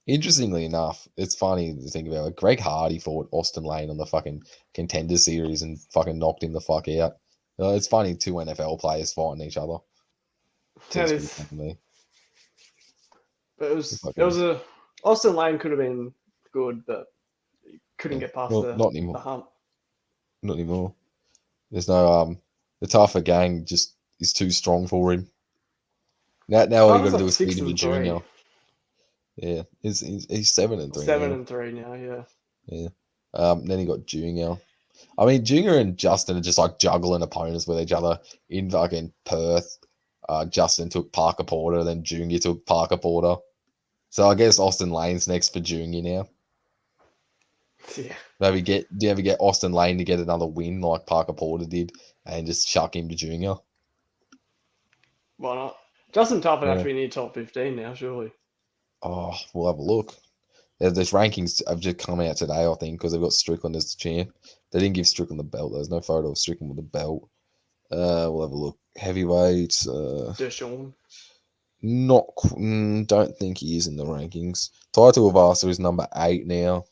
Interestingly enough, it's funny to think about it. Greg Hardy fought Austin Lane on the fucking Contender Series and fucking knocked him the fuck out. It's funny, 2 NFL players fighting each other. That is. But it was a Austin Lane could have been good, but he couldn't get past not anymore. The hump. Not anymore. There's no the Tougher gang just is too strong for him. Now all you got to do is beat him in junior. Yeah, he's 7-3. 7-3 now. Yeah. Yeah. Then he got Junior. I mean, Junior and Justin are just like juggling opponents with each other in fucking Perth. Justin took Parker Porter, then Junior took Parker Porter. So I guess Austin Lane's next for Junior now. Yeah. Do you ever get Austin Lane to get another win like Parker Porter did and just chuck him to Junior? Why not? Justin Tuff would have to be near top 15 now, surely. Oh, we'll have a look. These rankings have just come out today, I think, because they've got Strickland as the champ. They didn't give Strickland the belt. There's no photo of Strickland with the belt. We'll have a look. Heavyweights. Deshaun. Don't think he is in the rankings. Title of Arthur is number 8 now.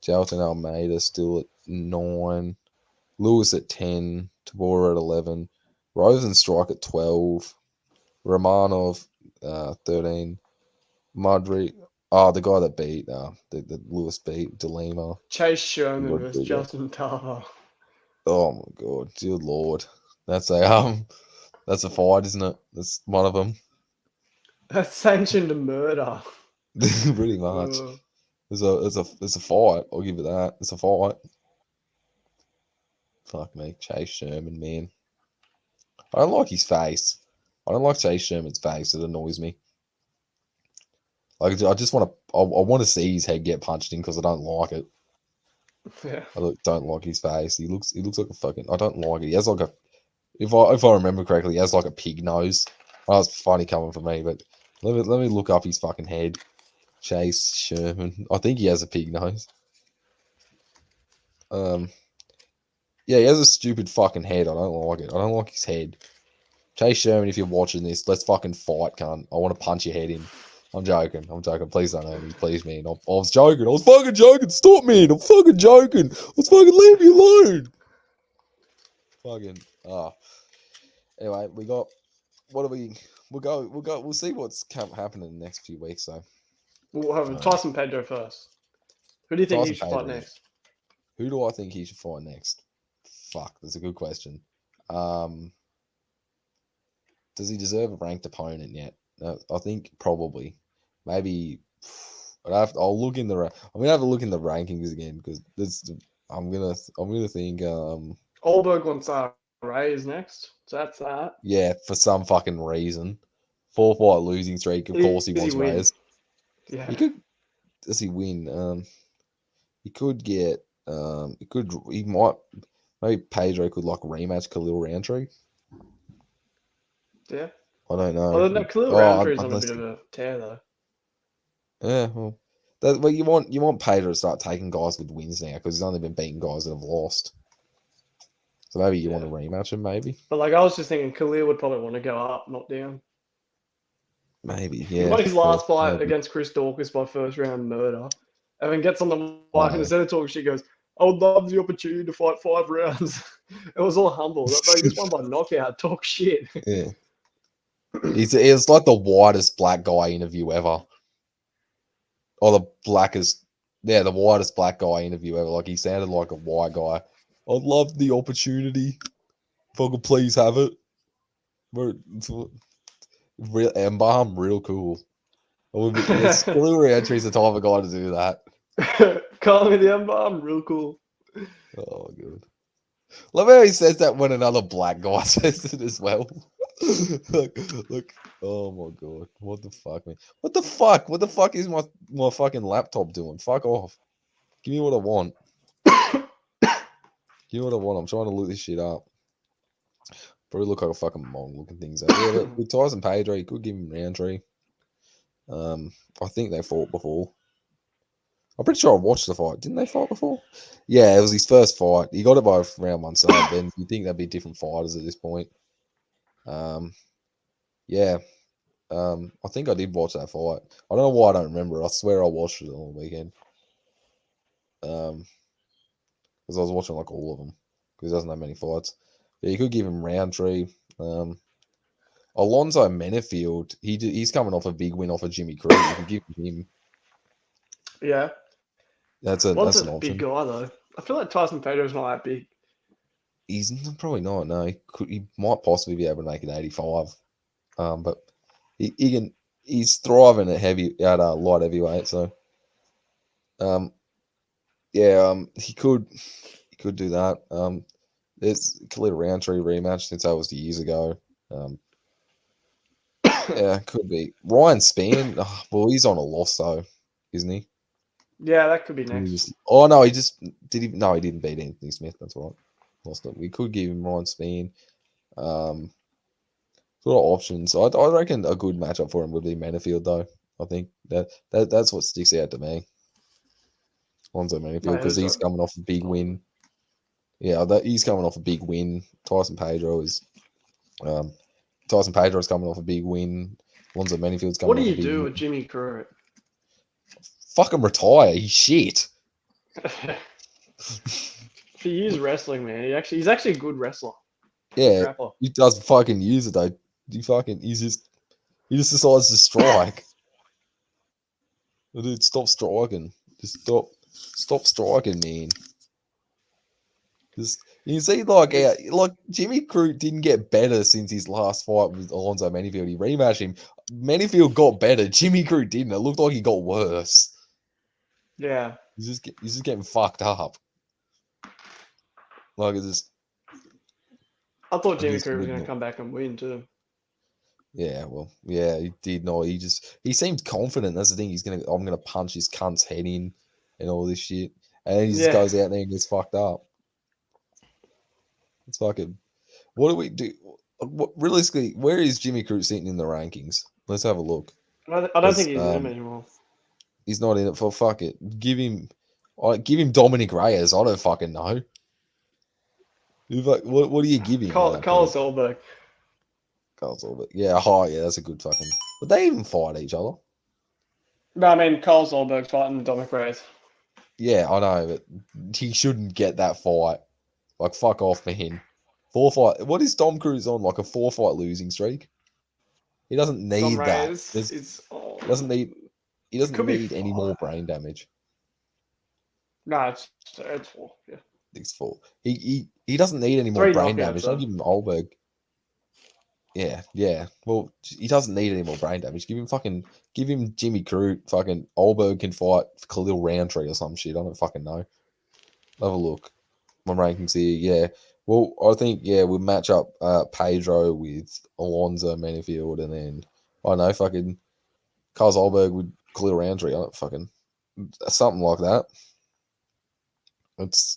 Jalton Almeida still at 9. Lewis at 10. Tabora at 11. Rosenstrike at 12. Romanov 13. Mudry. Oh, the guy that beat the Lewis beat DeLima. Chase Sherman versus Justin Taffer. Oh my god, dear lord. That's a fight, isn't it? That's one of them. That's sanctioned murder. Pretty much. It's a fight. I'll give it that. It's a fight. Fuck me, Chase Sherman, man. I don't like his face. I don't like Chase Sherman's face. It annoys me. Like, I just want to. I want to see his head get punched in because I don't like it. Yeah. I don't like his face. He looks like a fucking. I don't like it. He has like a. If I remember correctly, he has like a pig nose. Oh, it's funny coming from me, but let me look up his fucking head. Chase Sherman. I think he has a pig nose. Yeah, he has a stupid fucking head. I don't like it. I don't like his head. Chase Sherman, if you're watching this, let's fucking fight, cunt. I want to punch your head in. I'm joking. Please don't hurt me. Please, man. I was joking. I was fucking joking. Stop, man. I'm fucking joking. Let's fucking leave me alone. Fucking. Anyway, we got. What We'll see what's happening in the next few weeks. So we'll have Tyson Pedro first. Who do you think he should fight next? Who do I think he should fight next? Fuck, that's a good question. Does he deserve a ranked opponent yet? I think probably. Maybe I'll look in the. I'm gonna have a look in the rankings again because I'm gonna think. Olberg Gonzalez is next, so that's that. Yeah, for some fucking reason, 4-fight losing streak. Of course, he wants Reyes. Yeah, he could. Does he win? He could get. He might. Maybe Pedro could like rematch Khalil Roundtree. Yeah. I don't know. Well, no, Khalil Roundtree's on a bit of a tear though. Yeah, well, you want Pedro to start taking guys with wins now because he's only been beating guys that have lost. So maybe you want to rematch him, maybe. But like I was just thinking, Khalil would probably want to go up, not down. Maybe, yeah. He won his last fight against Chris Dorcas by first round murder, and then gets on the mic and instead of talking shit, goes, "I would love the opportunity to fight 5 rounds." It was all humble. But he just won by knockout. Talk shit. Yeah. It's like the whitest black guy interview ever. Or the whitest black guy interview ever. Like, he sounded like a white guy. I'd love the opportunity. If I could please have it. Real Embalm, real cool. Khalil Roundtree's the type of guy to do that. Call me the Embalm, real cool. Oh, good. Love how he says that when another black guy says it as well. Look, oh my god, what the fuck, man? What the fuck is my fucking laptop doing? Fuck off. Give me what I want. Give me what I want. I'm trying to look this shit up. Probably look like a fucking mong looking things up. Yeah, but with Tyson Pedro, you could give him Roundtree. I think they fought before. I'm pretty sure I watched the fight. Didn't they fight before? Yeah, it was his first fight. He got it by round 1 side. Then you think they'd be different fighters at this point. Yeah. I think I did watch that fight. I don't know why I don't remember. I swear I watched it on the weekend. Because I was watching like all of them. Because he doesn't have many fights. Yeah, you could give him Roundtree. Alonzo Menefield, he's coming off a big win off of Jimmy Crute. You could give him. Yeah. That's an option. Big guy though. I feel like Tyson Pedro's not that big. He's probably not. No, he might possibly be able to make an 85. But he's thriving at light heavyweight. So, he could do that. There's Khalil Roundtree rematch since that was years ago. Yeah, could be Ryan Spann. Well, he's on a loss though, isn't he? Yeah, that could be next. No, he didn't beat Anthony Smith. That's right. Lost it. We could give him Ryan Spann. Sort of options. I reckon a good matchup for him would be Menefield, though. I think that's what sticks out to me. Alonzo Menefield, because he's coming off a big win. Yeah, he's coming off a big win. Tyson Pedro's coming off a big win. Alonzo Menefield's coming off a big win. What do you do with Jimmy Crute? Fucking retire. He's shit. He is wrestling, man. He's actually a good wrestler. Yeah, he doesn't fucking use it though. He just decides to strike. Dude, stop striking. Just stop striking, man. You see, like Jimmy Crute didn't get better since his last fight with Alonzo Menefield. He rematched him. Menefield got better. Jimmy Crute didn't. It looked like he got worse. Yeah, he's just getting fucked up. Like it's just. I thought Jimmy Crute was going to come back and win too. Yeah, well, yeah, he did not. He seemed confident. That's the thing. I'm gonna punch his cunt's head in and all this shit, and he just goes out there and gets fucked up. It's fucking. What do we do? Realistically, where is Jimmy Crute sitting in the rankings? Let's have a look. I don't think he's in them anymore. He's not in it for fuck it. Give him Dominic Reyes. I don't fucking know. What do you give him? Carl Solberg. Carl Solberg. Yeah, that's a good fucking. Would they even fight each other? No, I mean Carl Solberg's fighting Dominic Reyes. Yeah, I know, but he shouldn't get that fight. Like, fuck off, man. 4 fight. What is Dom Cruz on? Like a 4 fight losing streak? He doesn't need that. He doesn't need any more brain damage. No, it's 4. Yeah. It's 4. He doesn't need any more brain damage. Don't give him Olberg. Yeah. Well, he doesn't need any more brain damage. Give him Jimmy Crute. Fucking Olberg can fight Khalil Roundtree or some shit. I don't fucking know. Have a look. My rankings here. Yeah. Well, I think we'll match up Pedro with Alonzo Manifield, and then I don't know, fucking Carl Olberg with Khalil Roundtree. I don't fucking something like that.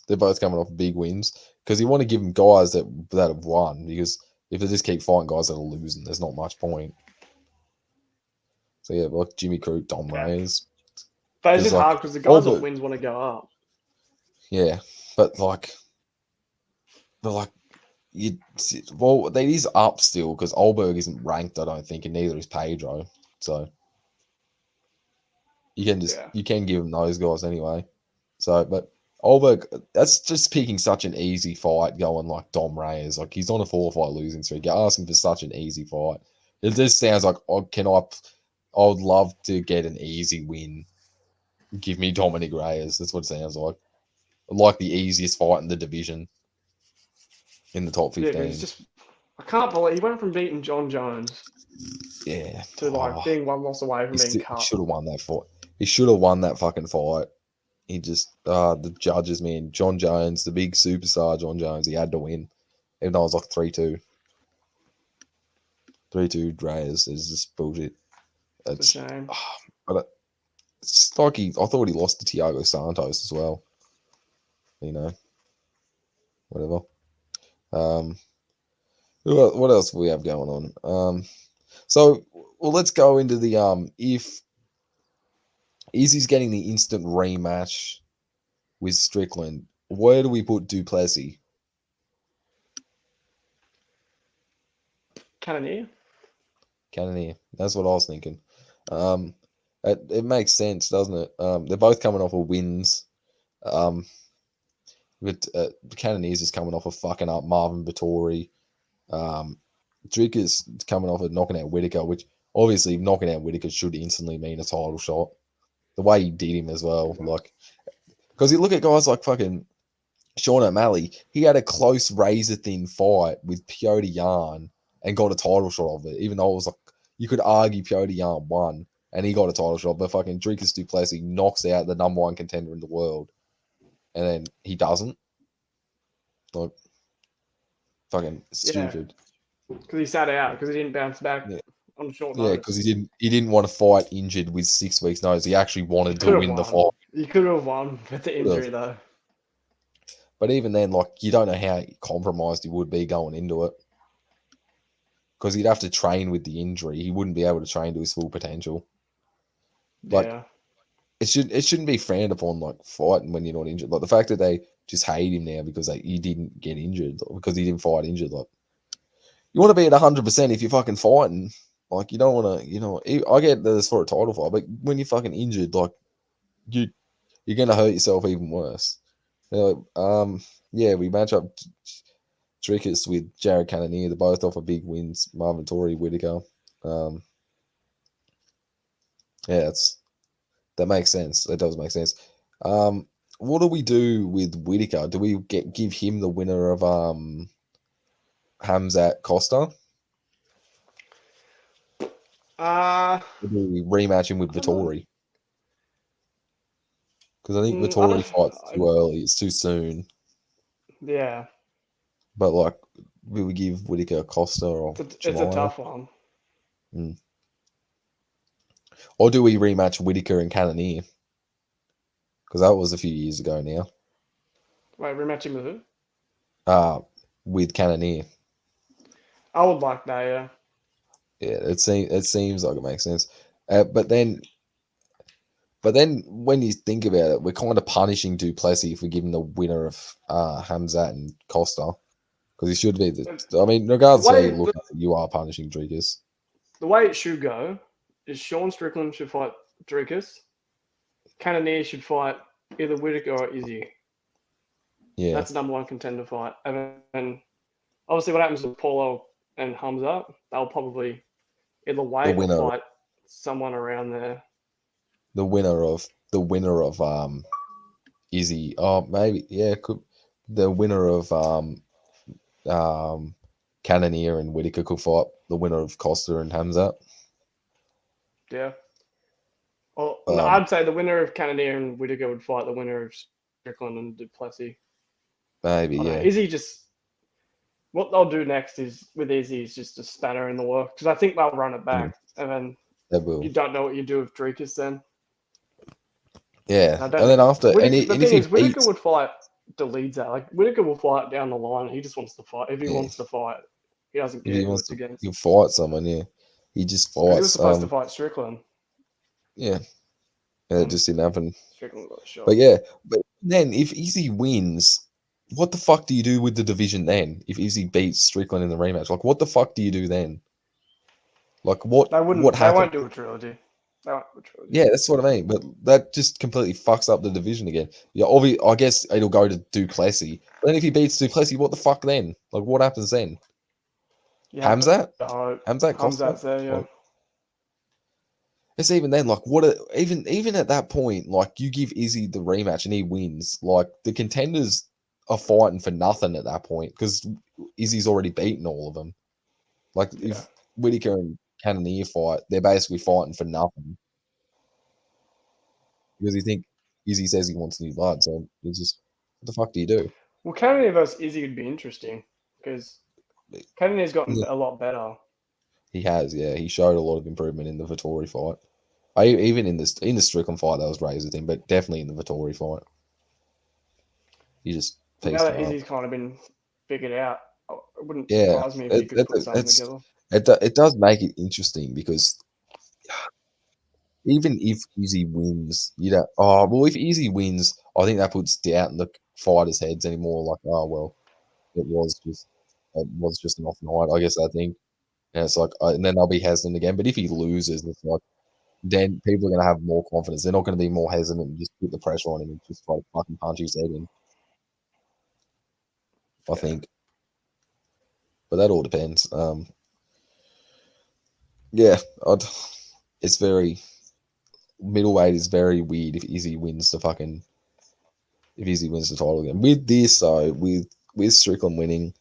They're both coming off big wins because you want to give them guys that have won, because if they just keep fighting guys that are losing, there's not much point. So yeah, like Jimmy Crute, Dom Reyes. But it's just hard because the guys that wins want to go up. Yeah, but that is up still because Olberg isn't ranked, I don't think, and neither is Pedro. So you can give him those guys anyway. So, but Olberg, that's just picking such an easy fight, going like Dom Reyes. Like, he's on a 4-fight losing streak. You're asking for such an easy fight. It just sounds like, I would love to get an easy win. Give me Dominic Reyes. That's what it sounds like. Like the easiest fight in the division. In the top 15. Yeah, but I can't believe he went from beating John Jones. Yeah. To being one loss away from being cut. He should have won that fight. He should have won that fucking fight. He just, the judges, man. John Jones, the big superstar John Jones, he had to win. Even though it was like 3-2. 3-2 Reyes is just bullshit. It's a shame. But it's like I thought he lost to Thiago Santos as well. You know. Whatever. What else do we have going on? Let's go into the if Izzy's getting the instant rematch with Strickland, where do we put Duplessis? Cannonier. That's what I was thinking. It makes sense, doesn't it? They're both coming off of wins. But Cannonier's is coming off of fucking up Marvin Vittori. Drick is coming off of knocking out Whittaker, which obviously knocking out Whittaker should instantly mean a title shot. The way he did him as well, like, because you look at guys like fucking Sean O'Malley, he had a close razor thin fight with Piotr Jan and got a title shot of it, even though it was like, you could argue Piotr Jan won and he got a title shot, but fucking Dricus du Plessis knocks out the number 1 contender in the world, and then he doesn't. Like, fucking stupid. Because he sat out, because he didn't bounce back on short notice. Yeah, because he didn't want to fight injured with 6 weeks' notice. He actually wanted to win the fight. He could have won with the injury, though. But even then, like, you don't know how compromised he would be going into it. Because he'd have to train with the injury. He wouldn't be able to train to his full potential. Like, it shouldn't be frowned upon, like, fighting when you're not injured. Like, the fact that they just hate him now because he didn't get injured, because he didn't fight injured. Like, you want to be at 100% if you're fucking fighting. Like, you don't want to, I get that it's for a title fight, but when you're fucking injured, like, you're going to hurt yourself even worse. We match up Dricus with Jared Cannonier. They're both off of big wins. Marvin Vittori, Whittaker. That makes sense. That does make sense. What do we do with Whittaker? Do we give him the winner of Hamzat Costa? Or do we rematch him with Vittori? Because I think Vittori fights too early. It's too soon. Yeah. But, like, will we give Whittaker Costa or it's a tough one. Or do we rematch Whittaker and Cannonier? Because that was a few years ago now. Wait, rematch him with who? With Cannonier. I would like that, yeah. Yeah, it seems like it makes sense. But then when you think about it, we're kind of punishing Duplessis if we give him the winner of Hamzat and Costa. Because he should be regardless of how you look at it, you are punishing Dricus. The way it should go is Sean Strickland should fight Dricus. Cannonier should fight either Whittaker or Izzy. Yeah. That's the number 1 contender fight. And obviously what happens with Paulo and Hamza, they'll probably either weight or fight someone around there. The winner of Izzy. Oh, maybe could the winner of Cannonier and Whitaker could fight the winner of Costa and Hamzat. Yeah. Well, no, I'd say the winner of Cannonier and Whitaker would fight the winner of Strickland and Duplessis. Maybe, yeah. Izzy just... What they'll do next is, with Izzy, is just a spanner in the works. Because I think they'll run it back. And then you don't know what you do with Dricus then. Yeah. And then after... Whitaker would fight Deleza. Like, Whitaker will fight down the line. He just wants to fight. If he wants to fight, he doesn't care who it's against. He'll fight someone, yeah. He just fights. He was supposed to fight Strickland. Yeah. It just didn't happen. Strickland got shot. But yeah, but then if Izzy wins, what the fuck do you do with the division then? If Izzy beats Strickland in the rematch, like what the fuck do you do then? Like what? They what happened? They won't do a trilogy. Yeah, that's what I mean. But that just completely fucks up the division again. Yeah, obviously, I guess it'll go to Duplessis. But then if he beats Duplessis, what the fuck then? Like what happens then? Hamzat? Hamzat's there, yeah. It's even then, like, even at that point, like, you give Izzy the rematch and he wins. Like, the contenders are fighting for nothing at that point because Izzy's already beaten all of them. Like, if Whitaker and Cannonier fight, they're basically fighting for nothing because you think Izzy says he wants new blood. So it's just, what the fuck do you do? Well, Cannonier versus Izzy would be interesting because Cannonier's gotten a lot better. He has, yeah. He showed a lot of improvement in the Vettori fight. Even in the Strickland fight, that was raised with him, but definitely in the Vettori fight. He just now that Izzy's kind of been figured out, it wouldn't surprise me if he could put something together. It does make it interesting because even if Izzy wins, if Izzy wins, I think that puts doubt in the fighters' heads anymore. Like, oh well, it was just an off night. I guess I think. And it's like, and then they'll be hesitant again. But if he loses, it's like, then people are going to have more confidence. They're not going to be more hesitant and just put the pressure on him and just try to fucking punch his head in. I think. But that all depends. It's very... Middleweight is very weird if Izzy wins the title again. With this, though, with Strickland winning,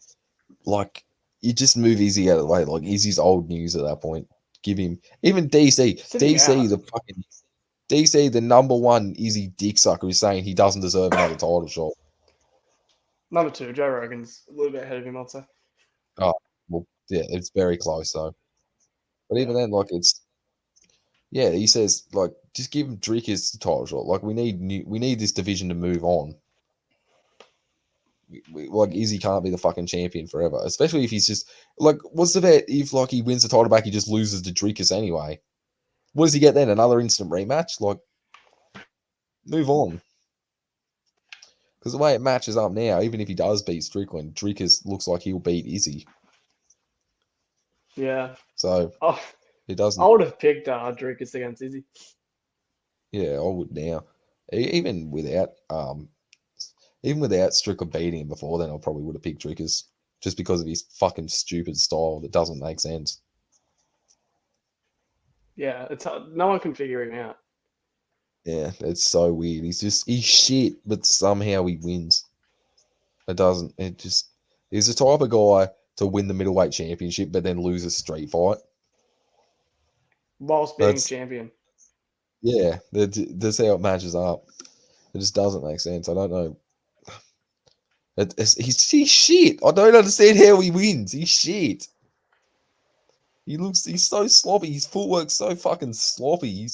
like... You just move Izzy out of the way. Like, Izzy's old news at that point. Give him... Even DC, the number one Izzy dick sucker is saying he doesn't deserve another title shot. Number 2, Joe Rogan's a little bit ahead of him, I'd say. Oh, well, yeah, it's very close, though. But even then, like, it's... Yeah, he says, like, just give him Dricus the title shot. Like, we need this division to move on. Like, Izzy can't be the fucking champion forever, especially if he's just like, what's the bet if like he wins the title back, he just loses to Dricus anyway? What does he get then? Another instant rematch? Like, move on. Because the way it matches up now, even if he does beat Strickland, Dricus looks like he'll beat Izzy. Yeah. So it doesn't. I would have picked Dricus against Izzy. Yeah, I would now. Even without Strickland beating him before then, I probably would have picked Dricus just because of his fucking stupid style that doesn't make sense. Yeah, it's no one can figure him out. Yeah, it's so weird. He's shit, but somehow he wins. He's the type of guy to win the middleweight championship, but then lose a street fight. Whilst being champion. Yeah, that's how it matches up. It just doesn't make sense. I don't know. He's shit. I don't understand how he wins. He's shit. He's so sloppy. His footwork's so fucking sloppy.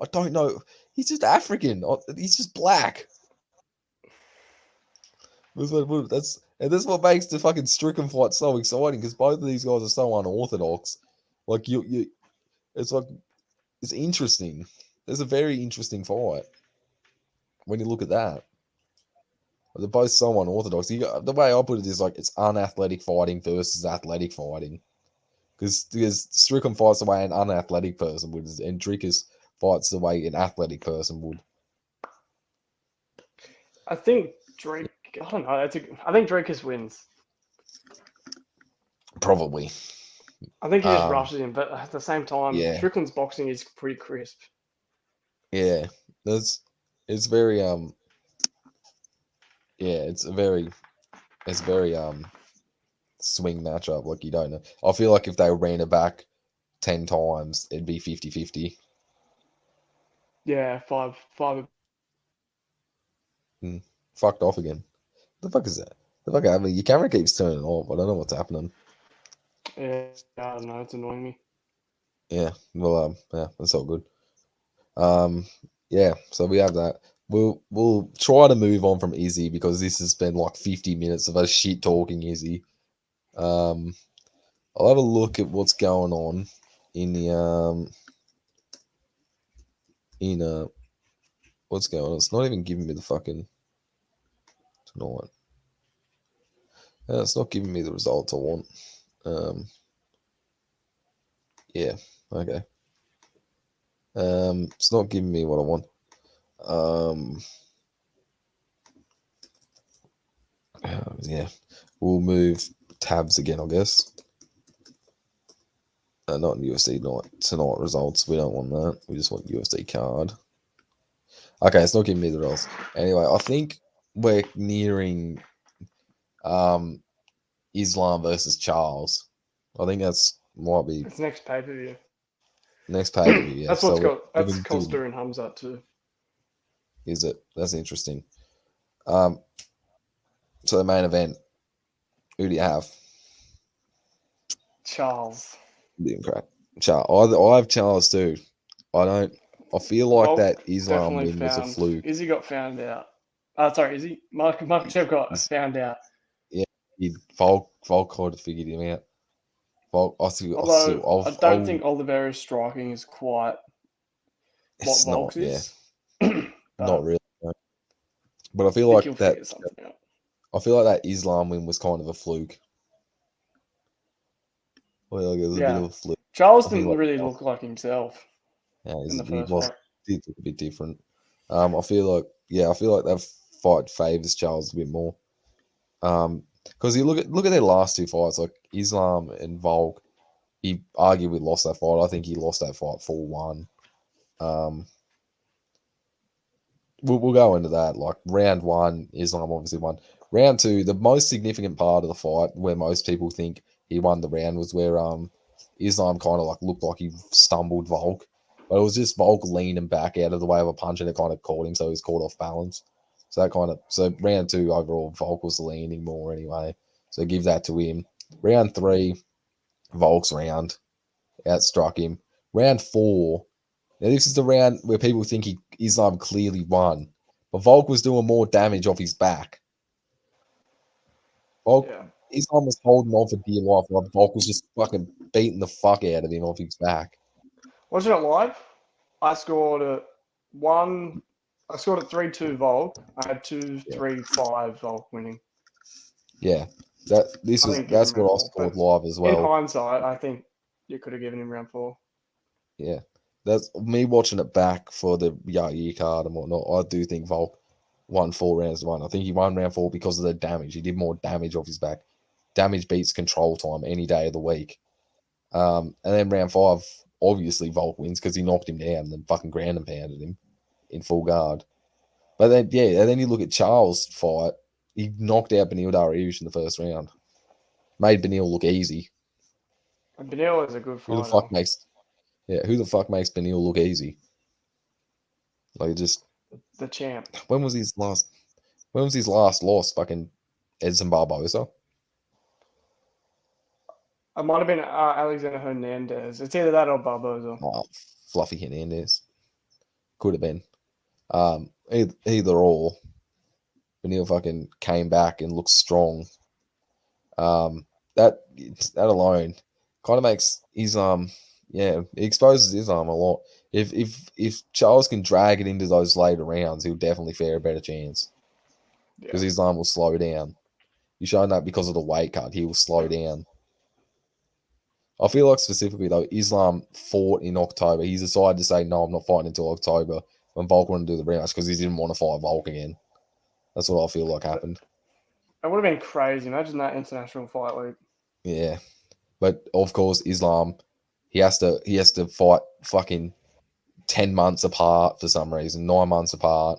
I don't know. He's just African. He's just black. That's what makes the fucking Strickland fight so exciting, because both of these guys are so unorthodox. Like it's like, it's interesting. There's a very interesting fight when you look at that. They're both so unorthodox. The way I put it is like, it's unathletic fighting versus athletic fighting. Because Strickland fights the way an unathletic person would, and Dricus fights the way an athletic person would. I think Drake... I don't know. I think Dricus wins. Probably. I think he just rushes him, but at the same time, yeah. Strickland's boxing is pretty crisp. Yeah, it's very it's very swing matchup. Like, you don't know. I feel like if they ran it back 10 times, it'd be 50-50. Yeah, five. Fucked off again. The fuck is that? The fuck happening? Your camera keeps turning off. I don't know what's happening. Yeah, I don't know. It's annoying me. Yeah, well, yeah, that's all good. Yeah, so we have that. We'll try to move on from Izzy because this has been like 50 minutes of us shit talking Izzy. I'll have a look at what's going on in the what's going on. It's not even giving me the fucking tonight. It's not giving me the results I want. Yeah, okay. It's not giving me what I want. Yeah, we'll move tabs again, I guess. Not UFC tonight results. We don't want that. We just want UFC card. Okay, it's not giving me the results. Anyway, I think we're nearing Islam versus Charles. I think might be It's next pay-per-view. Next pay-per-view, yeah. That's that's Costa and Hamzat too. Is it? That's interesting. So the main event, who do you have? Charles. Didn't crack. Charles. I have Charles too. I feel like that Islam win was a fluke. Izzy got found out. Sorry, Izzy. Makhachev got found out. Yeah, Volk had figured him out. Volk, I don't think Oliveira's striking is quite what Volk's is. Yeah. Not really. No. But I feel like that. I feel like that Islam win was kind of a fluke. Well, it was a bit of a fluke. Charles didn't really look like himself. Yeah, he did look a bit different. I feel like that fight favors Charles a bit more. Because you look at their last two fights, like Islam and Volk, he arguably lost that fight. I think he lost that fight 4-1. We'll go into that. Like, round one, Islam obviously won. Round two, the most significant part of the fight, where most people think he won the round, was where Islam kind of like looked like he stumbled Volk, but it was just Volk leaning back out of the way of a punch, and it kind of caught him, so he was caught off balance. So round two overall, Volk was leaning more anyway. So give that to him. Round three, Volk's round, outstruck him. Round four. Now, this is the round where people think Islam clearly won, but Volk was doing more damage off his back. Islam was holding on for dear life, while Volk was just fucking beating the fuck out of him off his back. Watching it live, I scored at 3-2 Volk. I had 2-3-5 Volk winning. Yeah, that's what I scored live as well. In hindsight, I think you could have given him round 4. Yeah. That's me watching it back for the year card and whatnot. I do think Volk won 4 rounds to 1. I think he won round 4 because of the damage. He did more damage off his back. Damage beats control time any day of the week. And then round 5, obviously Volk wins because he knocked him down and then fucking ground and pounded him in full guard. But then, and then you look at Charles' fight. He knocked out Beneil Dariush in the first round. Made Beneil look easy. And Beneil is a good fighter. Who the fuck makes Beneil look easy? Like, just the champ. When was his last loss? Fucking Edson Barbosa. It might have been Alexander Hernandez. It's either that or Barbosa. Oh, Fluffy Hernandez. Could have been. Either or. Beneil fucking came back and looked strong. That alone kind of makes Islam. Yeah, it exposes Islam a lot. If Charles can drag it into those later rounds, he'll definitely fare a better chance. Because Islam will slow down. You're showing that because of the weight cut, he will slow down. I feel like specifically though, Islam fought in October. He's decided to say, no, I'm not fighting until October when Volk wanted to do the rematch because he didn't want to fight Volk again. That's what I feel like happened. It would have been crazy. Imagine that international fight week. Yeah. But of course, Islam, he has to fight fucking 10 months apart for some reason, 9 months apart.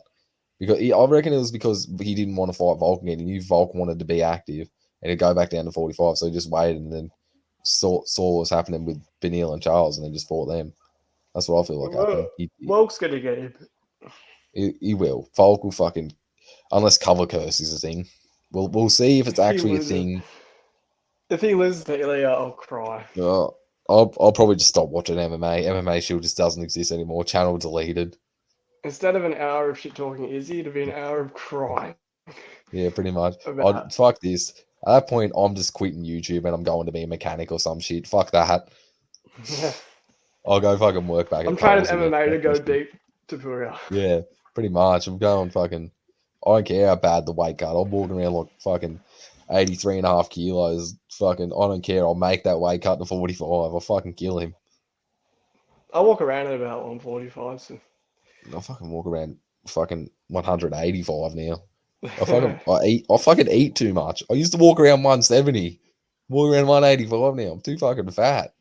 Because I reckon it was because he didn't want to fight Volk again. He knew Volk wanted to be active and he'd go back down to 45. So he just waited and then saw what was happening with Benil and Charles and then just fought them. That's what I feel like happened. Volk's going to get him. He will. Volk will fucking, unless cover curse is a thing. We'll see if it's actually a thing. If he loses to Ilya, I'll cry. I'll probably just stop watching MMA. MMA Shill just doesn't exist anymore. Channel deleted. Instead of an hour of shit talking Izzy, it'll be an hour of crying. Yeah, pretty much. Fuck this. At that point, I'm just quitting YouTube and I'm going to be a mechanic or some shit. Fuck that. I'll go fucking work back. I'm training MMA to go deep to Pura. Yeah, pretty much. I'm going fucking. I don't care how bad the weight cut. I'm walking around like fucking 83.5 kilos. Fucking, I don't care. I'll make that weight cut to 45. I'll fucking kill him. I walk around at about 145. So. I fucking walk around fucking 185 now. I fucking eat too much. I used to walk around 170. Walk around 185 now. I'm too fucking fat.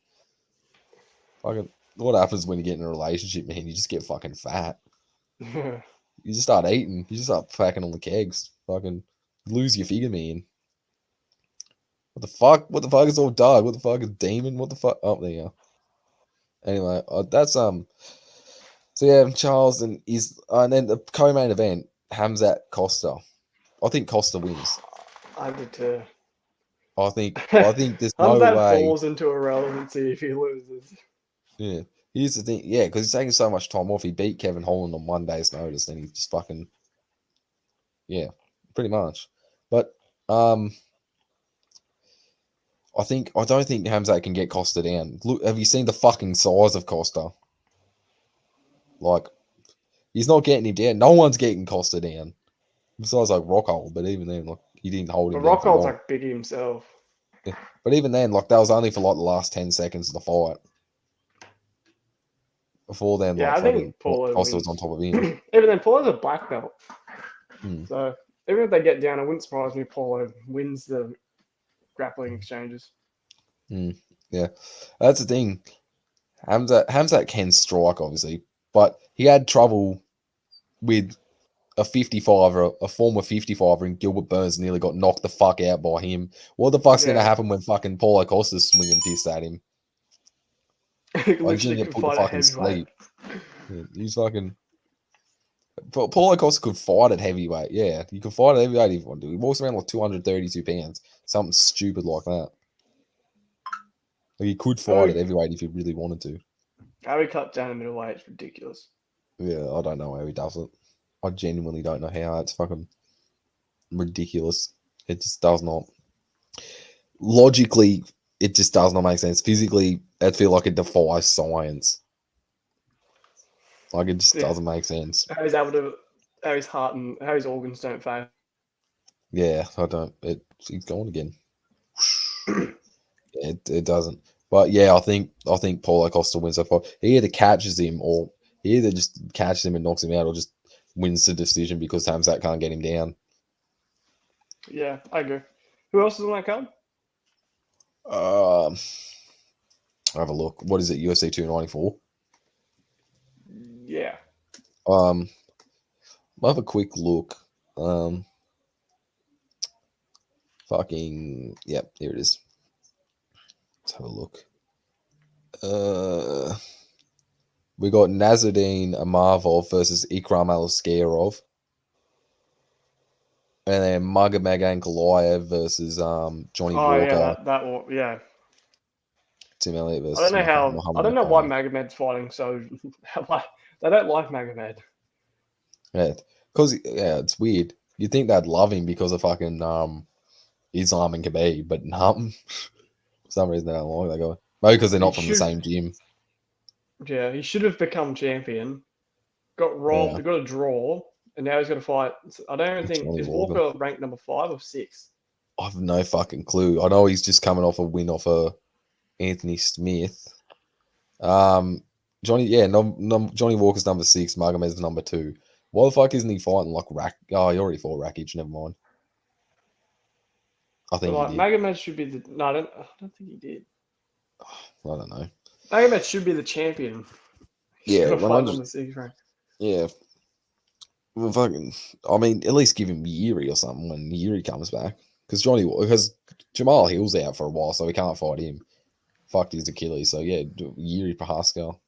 Fucking, what happens when you get in a relationship, man? You just get fucking fat. You just start eating. You just start packing on the kegs. Fucking lose your figure, man. What the fuck? What the fuck is all dark? What the fuck is demon? What the fuck? Oh, there you go. Anyway, that's So yeah, Charles and then the co-main event, Hamzat Costa. I think Costa wins. I did too. I think there's no way. Hamzat falls into irrelevancy if he loses. Yeah. Here's the thing. Yeah, because he's taking so much time off. He beat Kevin Holland on 1 day's notice, and he just fucking. Yeah, pretty much. But I don't think Hamzat can get Costa down. Look, have you seen the fucking size of Costa? Like, he's not getting him down. No one's getting Costa down. Besides like Rockhold, but even then, like, he didn't hold him down. But Rockhold's like big himself. Yeah. But even then, like, that was only for like the last 10 seconds of the fight. Before then, yeah, like, I think Paulo Costa was on top of him. Even then, Paulo's a black belt. So even if they get down, it wouldn't surprise me Paulo wins the grappling exchanges. Yeah, that's the thing. Hamzat can strike, obviously, but he had trouble with a 55er, a former 55er, and Gilbert Burns nearly got knocked the fuck out by him. What the fuck's going to happen when fucking Paulo Costa's swinging piss at him? Like, he's going to get put to fucking sleep. Yeah, he's fucking... Paulo Costa could fight at heavyweight. Yeah, he could fight at heavyweight if he wanted to. He walks around like 232 pounds. Something stupid like that. Like, he could fight at heavyweight if he really wanted to. How he cut down to middleweight is ridiculous. Yeah, I don't know how he does it. I genuinely don't know how. It's fucking ridiculous. It just does not. Logically, it just does not make sense. Physically, I feel like it defies science. Like, it just doesn't make sense. How he's able to, how his heart and how his organs don't fail. Yeah, I don't. He's gone again. It doesn't. But yeah, I think Paulo Costa wins that fight. He either catches him or he either just catches him and knocks him out, or just wins the decision because Hamzat can't get him down. Yeah, I agree. Who else is on that card? Have a look. What is it? UFC 294. Yeah. I'll have a quick look. Fucking yep, here it is. Let's have a look. We got Nazardine Amarvov versus Ikram Aliskerov. And then Magomed Ankalaev versus Johnny Walker. Yeah, that one, yeah. Tim Elliott versus I don't know why Magomed's fighting so they don't like Magomed. Yeah. Because it's weird. You'd think they'd love him because of fucking Islam and Khabib, but for some reason they don't like that guy. Maybe because they're not from the same gym. Yeah, he should have become champion. Got robbed, got a draw, and now he's got to fight. I don't even think is Walker ranked number 5 or 6. I have no fucking clue. I know he's just coming off a win off Anthony Smith. Johnny Walker's number 6. Magomed's number 2. Why the fuck isn't he fighting like Rack? Oh, he already fought Rakic. Never mind. I think he did. Magomed should be the. No, I don't think he did. I don't know. Magomed should be the champion. Yeah, fight on the 6th rank. Yeah. Well, fucking. I mean, at least give him Yuri or something when Yuri comes back, because Jamal Hill's out for a while, so we can't fight him. Fucked his Achilles, so yeah, Yuri Prohaska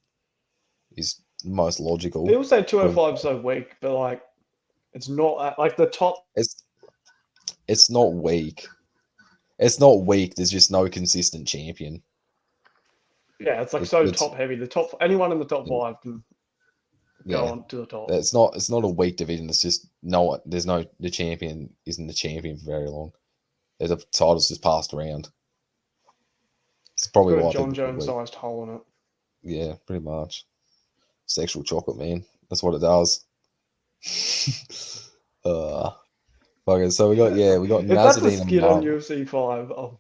is most logical. People say 205 is so weak, but like, it's not like the top. It's not weak. It's not weak. There's just no consistent champion. Yeah, it's like top heavy. Anyone in the top 5 can go on to the top. It's not a weak division. It's just the champion isn't the champion for very long. The title's just passed around. It's probably why John Jones-sized hole in it. Yeah, pretty much. Sexual chocolate, man. That's what it does. Okay, so we got If that's a skit on UFC 5, oh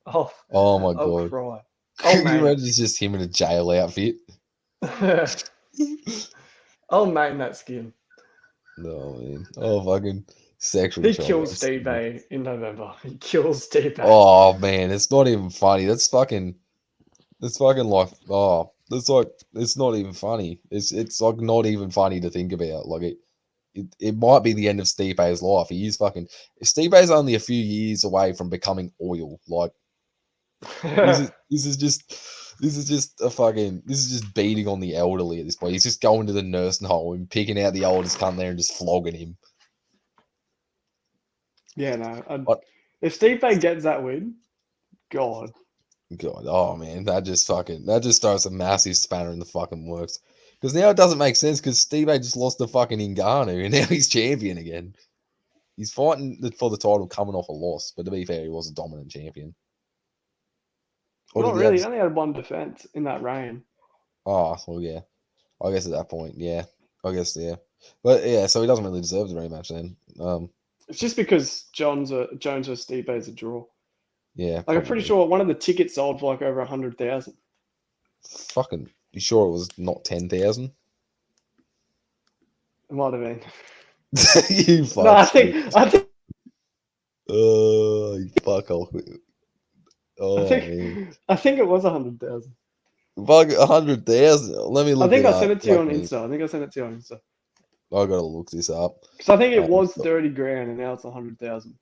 my god, I'll cry. Can you imagine it's just him in a jail outfit? I'll name that skin. No man. Oh fucking sexual. He kills Stipe in November. He kills Stipe. Oh man, it's not even funny. That's fucking like it's not even funny. It's like not even funny to think about. Like it might be the end of Stipe's life. He is fucking. Stipe's only a few years away from becoming oil. Like this is just beating on the elderly at this point. He's just going to the nursing home and picking out the oldest cunt there and just flogging him. Yeah, no. If Stipe gets that win, God, oh man, that just throws a massive spanner in the fucking works. Because now it doesn't make sense because Stipe just lost to fucking Ngannou and now he's champion again. He's fighting for the title coming off a loss, but to be fair, he was a dominant champion. Not really. He only had one defense in that reign. Oh, well, yeah. I guess at that point, yeah. I guess, yeah. But yeah, so he doesn't really deserve the rematch then. It's just because Jones versus Stipe is a draw. Yeah. Like, I'm pretty sure one of the tickets sold for like over 100,000. Fucking, you sure it was not 10,000? It might have been. You fuck. No, I think. You fuck off. Oh, I think it was 100,000. Fuck 100,000. Let me look. I think I sent it to you on Insta. I gotta look this up. Because I think it was 30 grand and now it's 100,000.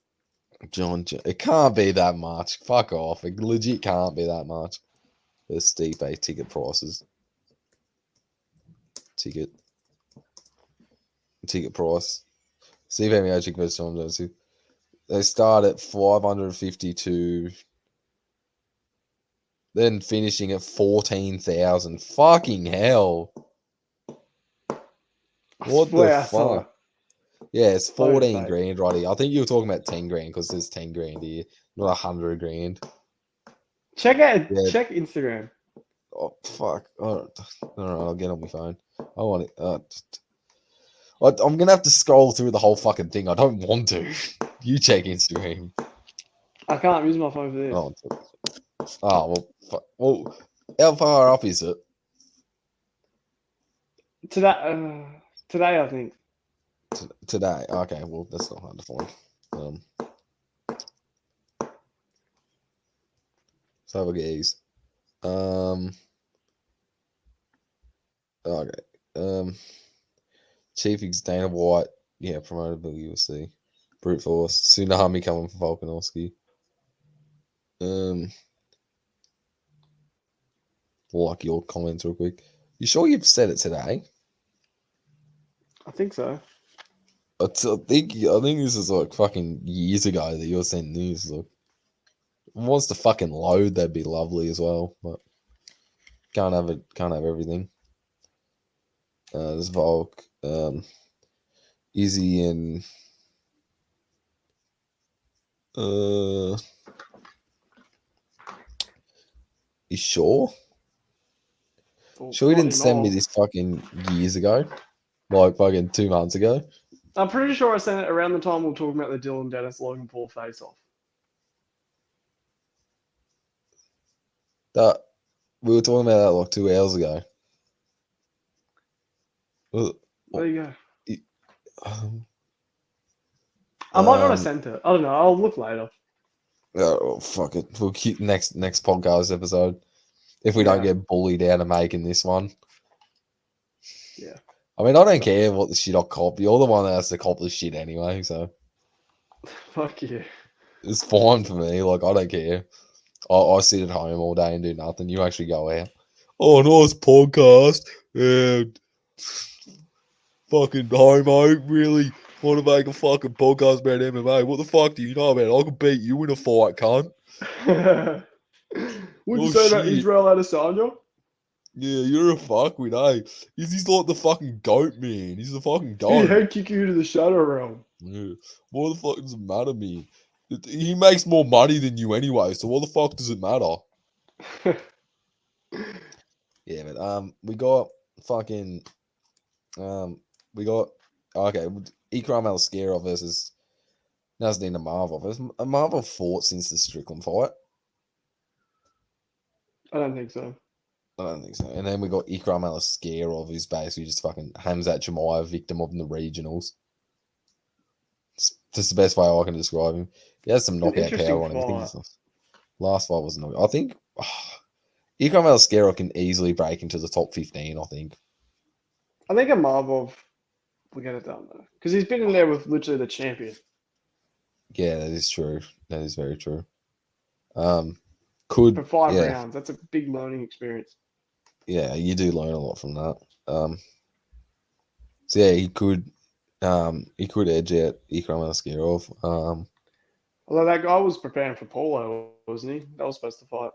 John, it can't be that much. Fuck off. It legit can't be that much. The Stipe ticket prices. Ticket price. Steve Amici versus John Jones. They start at 552. Then finishing at 14,000. Fucking hell. What the fuck? Yeah, it's 14 grand right here. I think you were talking about 10 grand because there's 10 grand here, not 100 grand. Check Instagram. Oh, fuck. No, I'll get on my phone. I want it. I'm going to have to scroll through the whole fucking thing. I don't want to. You check Instagram. I can't use my phone for this. Oh, well, fuck. Well, how far up is it? Today, I think. Today. Okay, well, that's not hard to find. So have a gaze. Okay. Chief Ex Dana White, promoted by UFC. Brute Force. Tsunami coming from Volkanovski. Like your comments real quick. You sure you've said it today? I think so. I think this is like fucking years ago that you were sending news. Like, if it wants to fucking load, that'd be lovely as well. But can't have everything. There's Volk, Izzy, and you sure? Sure, he didn't send me this fucking years ago, like fucking 2 months ago. I'm pretty sure I sent it around the time we were talking about the Dylan Dennis Logan Paul face-off. That we were talking about that like 2 hours ago. There you go. I might not have sent it. I don't know. I'll look later. Oh, fuck it. We'll keep next podcast episode. If we don't get bullied out of making this one. Yeah. I mean, I don't care what the shit I cop. You're the one that has to cop the shit anyway, so. Fuck yeah. It's fine for me. Like, I don't care. I sit at home all day and do nothing. You actually go out. Oh, nice podcast. And fucking homo, really want to make a fucking podcast about MMA. What the fuck do you know about it? I could beat you in a fight, cunt. What'd you say about Israel Adesanya? Yeah, you're a fuckwit, eh? He's like the fucking goat, man. He's the fucking goat. He head kick you to the shadow realm. Yeah. What the fuck does it matter, man? He makes more money than you anyway, so what the fuck does it matter? Yeah, but we got fucking we got Ikram Al-Skerov versus Nazdin Amarov. Has Amarov fought since the Strickland fight? I don't think so. I don't think so. And then we got Ikram Al-Skerov, who's basically just fucking Hamzat Chimaev, victim of the regionals. That's the best way I can describe him. He has some knockout power on him. I think his last fight was knockout. I think Ikram Al-Skerov can easily break into the top 15, I think. I think Amarov will get it done, though. Because he's been in there with literally the champion. Yeah, that is true. That is very true. For 5 rounds. That's a big learning experience. Yeah, you do learn a lot from that. So yeah, he could edge out Ikram Al-Skerov. Although that guy was preparing for Paulo, wasn't he? That was supposed to fight.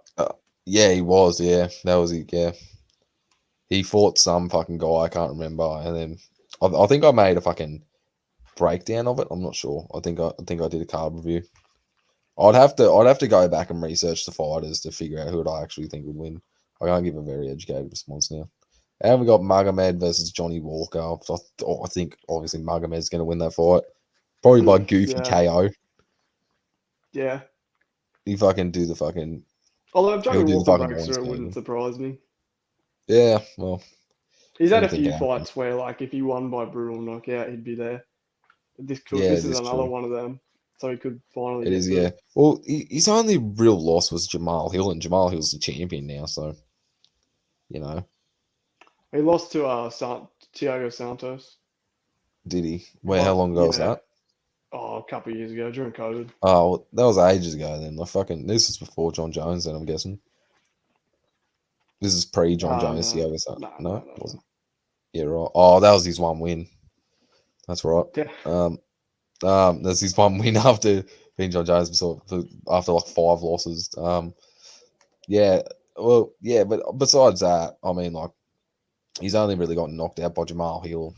Yeah, he was. Yeah, that was it. Yeah, he fought some fucking guy I can't remember, and then I think I made a fucking breakdown of it. I'm not sure. I think I did a card review. I'd have to go back and research the fighters to figure out who I actually think would win. I can't give a very educated response now. And we got Magomed versus Johnny Walker. I think obviously Magomed's going to win that fight, probably by goofy KO. Yeah. He fucking do the fucking. Although if Johnny Walker breaks through, it wouldn't surprise me. Yeah, well. He's had a few fights where, like, if he won by brutal knockout, he'd be there. This is another one of them. So he could finally. It is, yeah. Well, his only real loss was Jamal Hill, and Jamal Hill's the champion now, so you know. He lost to Thiago Santos. Did he? How long ago was that? Oh, a couple of years ago during COVID. Oh, well, that was ages ago then. This was before John Jones, then I'm guessing. This is pre John Jones. No, Thiago Santos. No, it wasn't. Yeah, right. Oh, that was his one win. That's right. Yeah. That's his one win after being John Jones after like 5 losses. Yeah. Well, yeah, but besides that, I mean, like, he's only really gotten knocked out by Jamal Hill.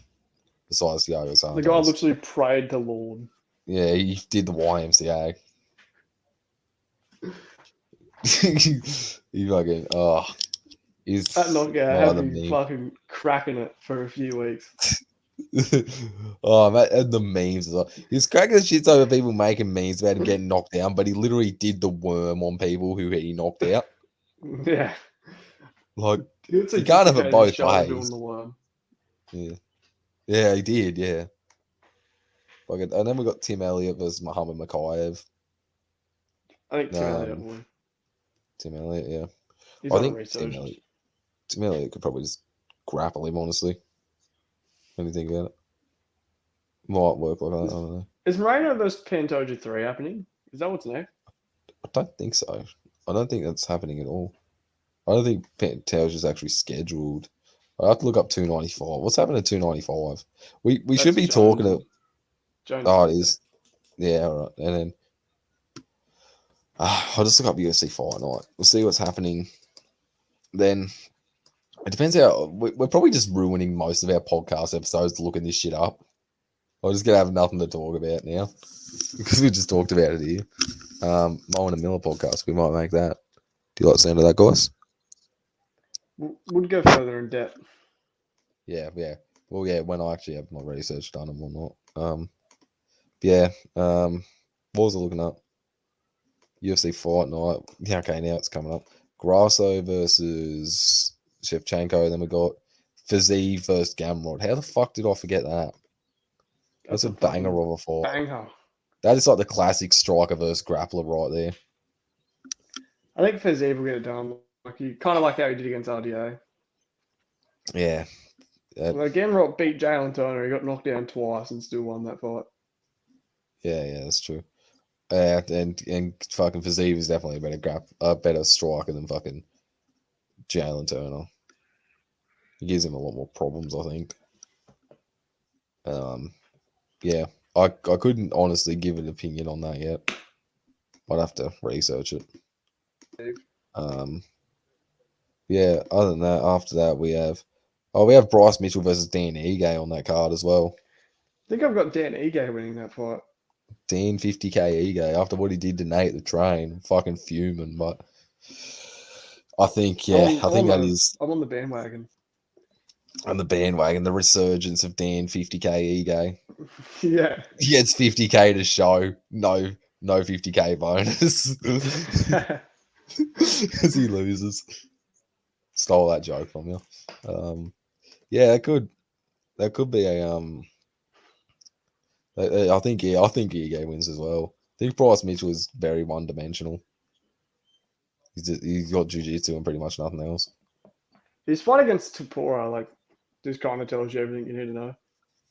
Besides Thiago Santos. The guy literally prayed to Lord. Yeah, he did the YMCA. He fucking he's that knockout had me fucking cracking it for a few weeks. Oh, man, and the memes as well. He's cracking the shits over people making memes about him getting knocked down, but he literally did the worm on people who he knocked out. Yeah. Like, you can't have it both ways. Yeah. Yeah, he did, yeah. And then we got Tim Elliott versus Muhammad Makayev. I think Tim Elliott won. Tim Elliott, yeah. He's I think Tim Elliott could probably just grapple him, honestly. What do you think about it? Might work like that, I don't know. Is Moreno versus Pantoja 3 happening? Is that what's next? I don't think so. I don't think that's happening at all. I don't think Pantoja's actually scheduled. I have to look up 295. What's happening at 295? We should be talking to. It is. Yeah, all right. And then I'll just look up UFC Fight Night. We'll see what's happening. Then it depends how. We're probably just ruining most of our podcast episodes looking this shit up. I'm just gonna have nothing to talk about now because we just talked about it here. Mo and a Miller podcast. We might make that. Do you like the sound of that, guys? Would go further in depth. Yeah. Well, yeah, when I actually have my research done and whatnot. What was I looking up? UFC Fight Night. Yeah, okay, now it's coming up. Grasso versus Shevchenko. Then we got Fiziev versus Gamrot. How the fuck did I forget that? That's a banger of a fight. Banger. That is like the classic striker versus grappler right there. I think Fiziev will get it done. Kind of like how he did against RDA. Yeah. Well, Gamrot beat Jalen Turner. He got knocked down twice and still won that fight. Yeah, that's true. And fucking Fiziev is definitely a better striker than fucking Jalen Turner. He gives him a lot more problems, I think. Yeah, I couldn't honestly give an opinion on that yet. I'd have to research it. Yeah. Other than that, after that we have Bryce Mitchell versus Dan Ige on that card as well. I think I've got Dan Ige winning that fight. Dan 50k Ige after what he did to Nate the Train, fucking fuming. But I think I'm on the bandwagon. On the bandwagon, the resurgence of Dan 50k Ige. Yeah. He gets 50k to show, no 50k bonus. As he loses. Stole that joke from you. Yeah, that could be a I think Ige wins as well. I think Bryce Mitchell is very one dimensional. He's got jiu-jitsu and pretty much nothing else. His fight against Tapora, just kind of tells you everything you need to know.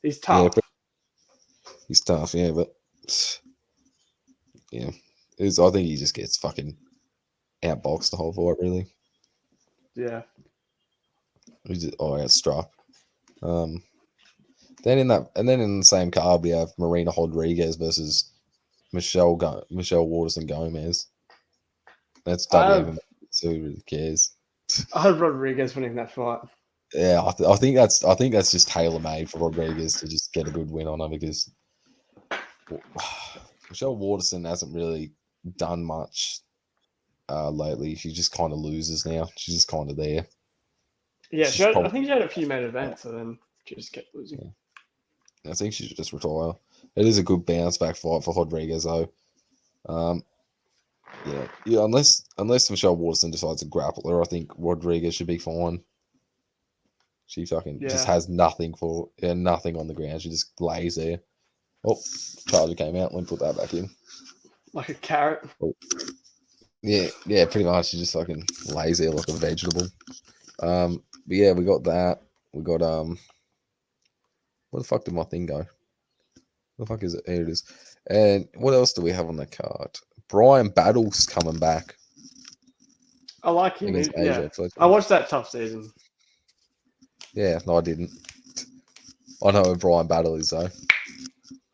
He's tough. Yeah, he's tough, yeah, but yeah, I think he just gets fucking outboxed the whole fight, really. Yeah. He's just outstruck. Then in the same card we have Marina Rodriguez versus Michelle Waterson Gomez. That's WMMA, so who really cares? I have Rodriguez winning that fight. Yeah, I think that's just tailor made for Rodriguez to just get a good win on her because Michelle Waterson hasn't really done much lately. She just kind of loses now. She's just kind of there. Yeah, I think she had a few main events, and then she just kept losing. Yeah. I think she should just retire. It is a good bounce back fight for Rodriguez, though. Yeah. Unless Michelle Waterson decides to grapple her, I think Rodriguez should be fine. She fucking just has nothing on the ground. She just lays there. Oh, charger came out. Let me put that back in. Like a carrot. Oh. Yeah, pretty much. She just fucking lays there like a vegetable. But yeah, we got that. We got where the fuck did my thing go? Where the fuck is it? Here it is. And what else do we have on the card? Brian Battle's coming back. I like him. Yeah. I watched that tough season. Yeah, no, I didn't. I know who Brian Battle is though.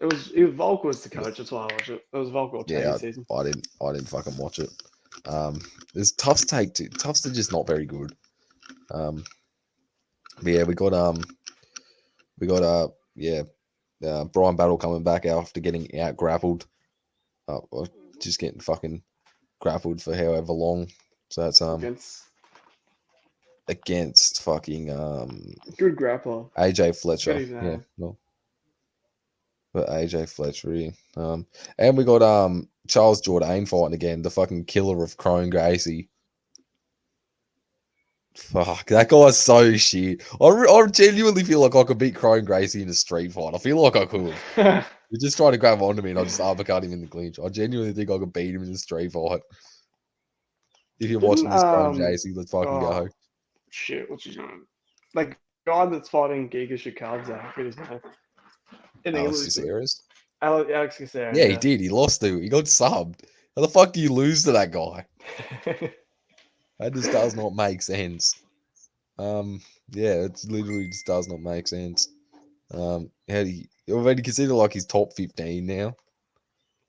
It was Volk was the coach. That's why I watched it. It was Volk or season. I didn't fucking watch it. There's Tough's take too. Tough's just not very good. But yeah, we got Brian Battle coming back after getting out grappled. Just getting fucking grappled for however long. So that's against fucking good grappler AJ Fletcher. Yeah, no. But AJ Fletcher, yeah. And we got Charles Jourdain fighting again, the fucking killer of Crone Gracie. Fuck, that guy's so shit. I genuinely feel like I could beat Crone Gracie in a street fight. I feel like I could. You're just trying to grab onto me and I'll just uppercut him in the clinch. I genuinely think I could beat him in a street fight. If you're watching this Crone Gracie, let's fucking go. Shit, what's his name? Like guy that's fighting Giga Shikadze. What is his name? Alex Caceres? Alex Caceres. Yeah, he did. He lost to. He got subbed. How the fuck do you lose to that guy? That just does not make sense. Yeah, it literally just does not make sense. How do you already consider like he's top 15 now?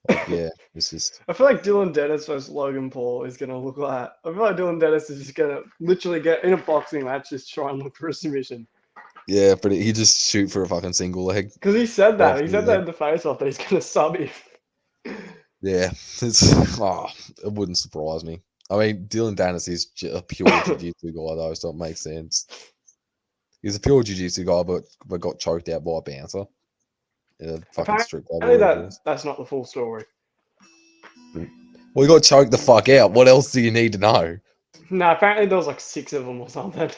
Like, yeah, it's just. I feel like Dylan Dennis versus Logan Paul is gonna look like. I feel like Dylan Dennis is just gonna literally get in a boxing match, just try and look for a submission. Yeah, but he just shoot for a fucking single leg. Because he said that. He said that in the face-off that he's gonna sub him. Yeah, it wouldn't surprise me. I mean, Dylan Dennis is a pure jiu-jitsu guy, though, so it makes sense. He's a pure jiu-jitsu guy, but got choked out by a bouncer. Yeah, fucking Strickland. That's not the full story. Well, he got choked the fuck out. What else do you need to know? No, apparently there was like 6 of them or something.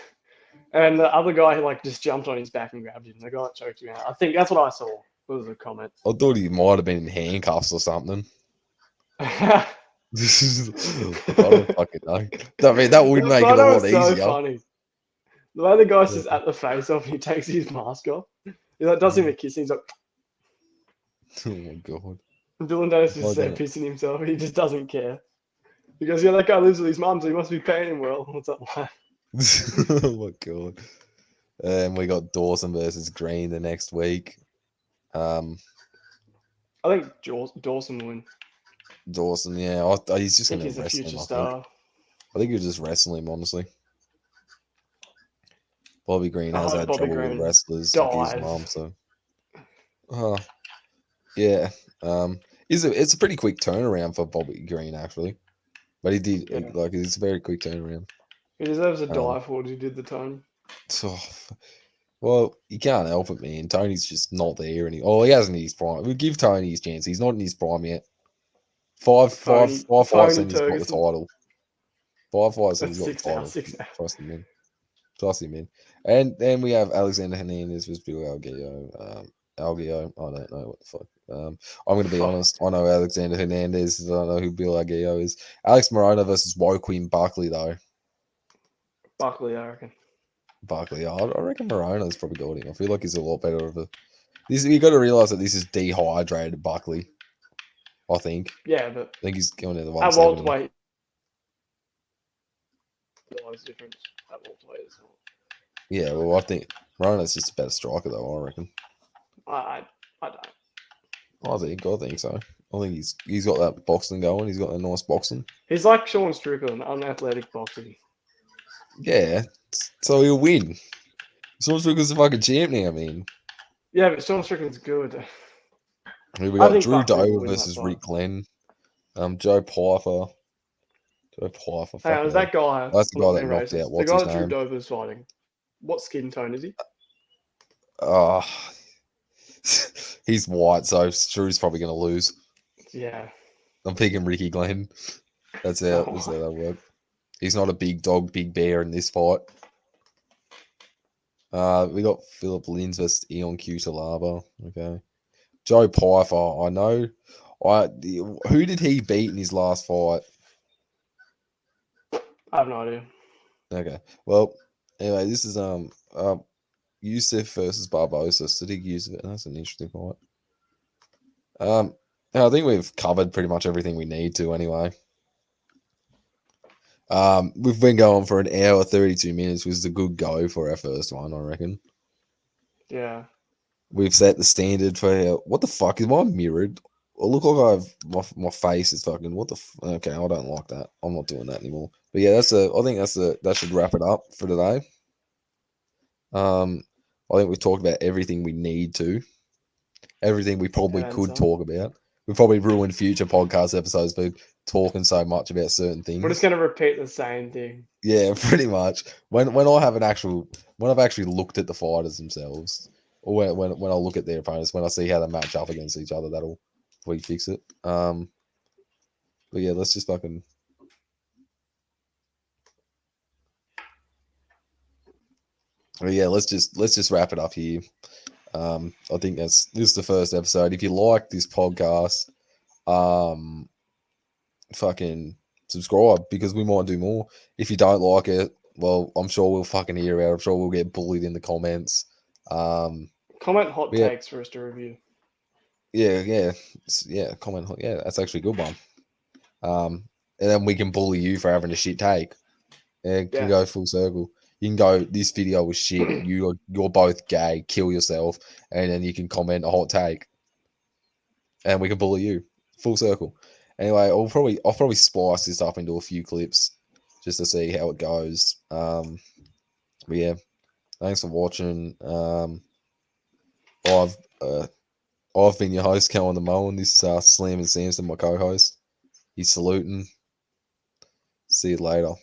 And the other guy just jumped on his back and grabbed him. The guy choked him out. I think that's what I saw. It was a comment. I thought he might have been in handcuffs or something. I don't fucking know. I mean, that would make it a lot easier. So funny. The way the guy's just at the face off and he takes his mask off. He like doesn't even kiss him. He's like, oh my god. Dylan Dennis is there pissing himself. He just doesn't care. Because that guy lives with his mum, so he must be paying him well. What's up, man? Oh my god. And we got Dawson versus Green the next week. I think Dawson will win. Dawson, yeah. He's just going to wrestle him. Future star. I think he'll just wrestle him, honestly. Bobby Green has had trouble with wrestlers like his mom, so. Yeah. It's a pretty quick turnaround for Bobby Green, actually. But he did, it's a very quick turnaround. He deserves a die for what he did the time. Well, you can't help it, man. Tony's just not there anymore. Oh, he hasn't his prime. We'll give Tony his chance. He's not in his prime yet. Five fights and he's got the title. 5 fights and he's got the title. 6 now. Trust him, man. And then we have Alexander Hernandez versus Bill Algeo. Algeo, I don't know what the fuck. I'm going to be honest. I know Alexander Hernandez. I don't know who Bill Algeo is. Alex Morona versus Joaquin Buckley, though. Buckley, I reckon. Buckley, I reckon Morona's probably got him. I feel like he's a lot better of a. You got to realize that this is dehydrated Buckley. I think. Yeah, but I think he's going to the one. At welterweight, there's difference. At welterweight as well. Yeah, well, I think Morona's just a better striker, though. I reckon. I don't. I think so. I think he's got that boxing going. He's got a nice boxing. He's like Sean Strickland, unathletic boxing. Yeah, so he'll win. Sean Strickland's a fucking champ now, man. Yeah, but Sean Strickland's good. We got Drew Dover versus Rick Glenn. Joe Pyfer. Hey, is that guy? That's the guy that knocked out. What's his name? The guy Drew Dover's fighting. What skin tone is he? He's white, so Drew's probably going to lose. Yeah. I'm picking Ricky Glenn. That's how that works. He's not a big dog, big bear in this fight. We got Philip Lins versus Eon Cutelaba. Okay. Joe Pyfer, I know. Who did he beat in his last fight? I have no idea. Okay. Well, anyway, this is Yusuf versus Barbosa. Sadiq Yusuf. That's an interesting fight. I think we've covered pretty much everything we need to anyway. We've been going for an hour 32 minutes, which is a good go for our first one, I reckon. Yeah. We've set the standard for what the fuck is mine mirrored? I look like my face is fucking okay, I don't like that. I'm not doing that anymore. But yeah, I think that should wrap it up for today. I think we've talked about everything we need to. Everything we probably could talk about. We probably ruined future podcast episodes by talking so much about certain things. We're just going to repeat the same thing. Yeah, pretty much. When I've actually looked at the fighters themselves, or when I look at their opponents, when I see how they match up against each other, that'll fix it. But yeah, let's just fucking. But yeah, let's just wrap it up here. I think this is the first episode. If you like this podcast, fucking subscribe because we might do more. If you don't like it, well, I'm sure we'll fucking hear out. I'm sure we'll get bullied in the comments. Comment hot takes for us to review. Yeah. Comment hot. Yeah, that's actually a good one. And then we can bully you for having a shit take. And can go full circle. You can go, this video was shit. You're both gay. Kill yourself, and then you can comment a hot take, and we can bully you. Full circle. Anyway, I'll probably splice this up into a few clips just to see how it goes. But yeah, thanks for watching. I've been your host, Cal on the Moen. This is Slam and Samson, my co-host. He's saluting. See you later.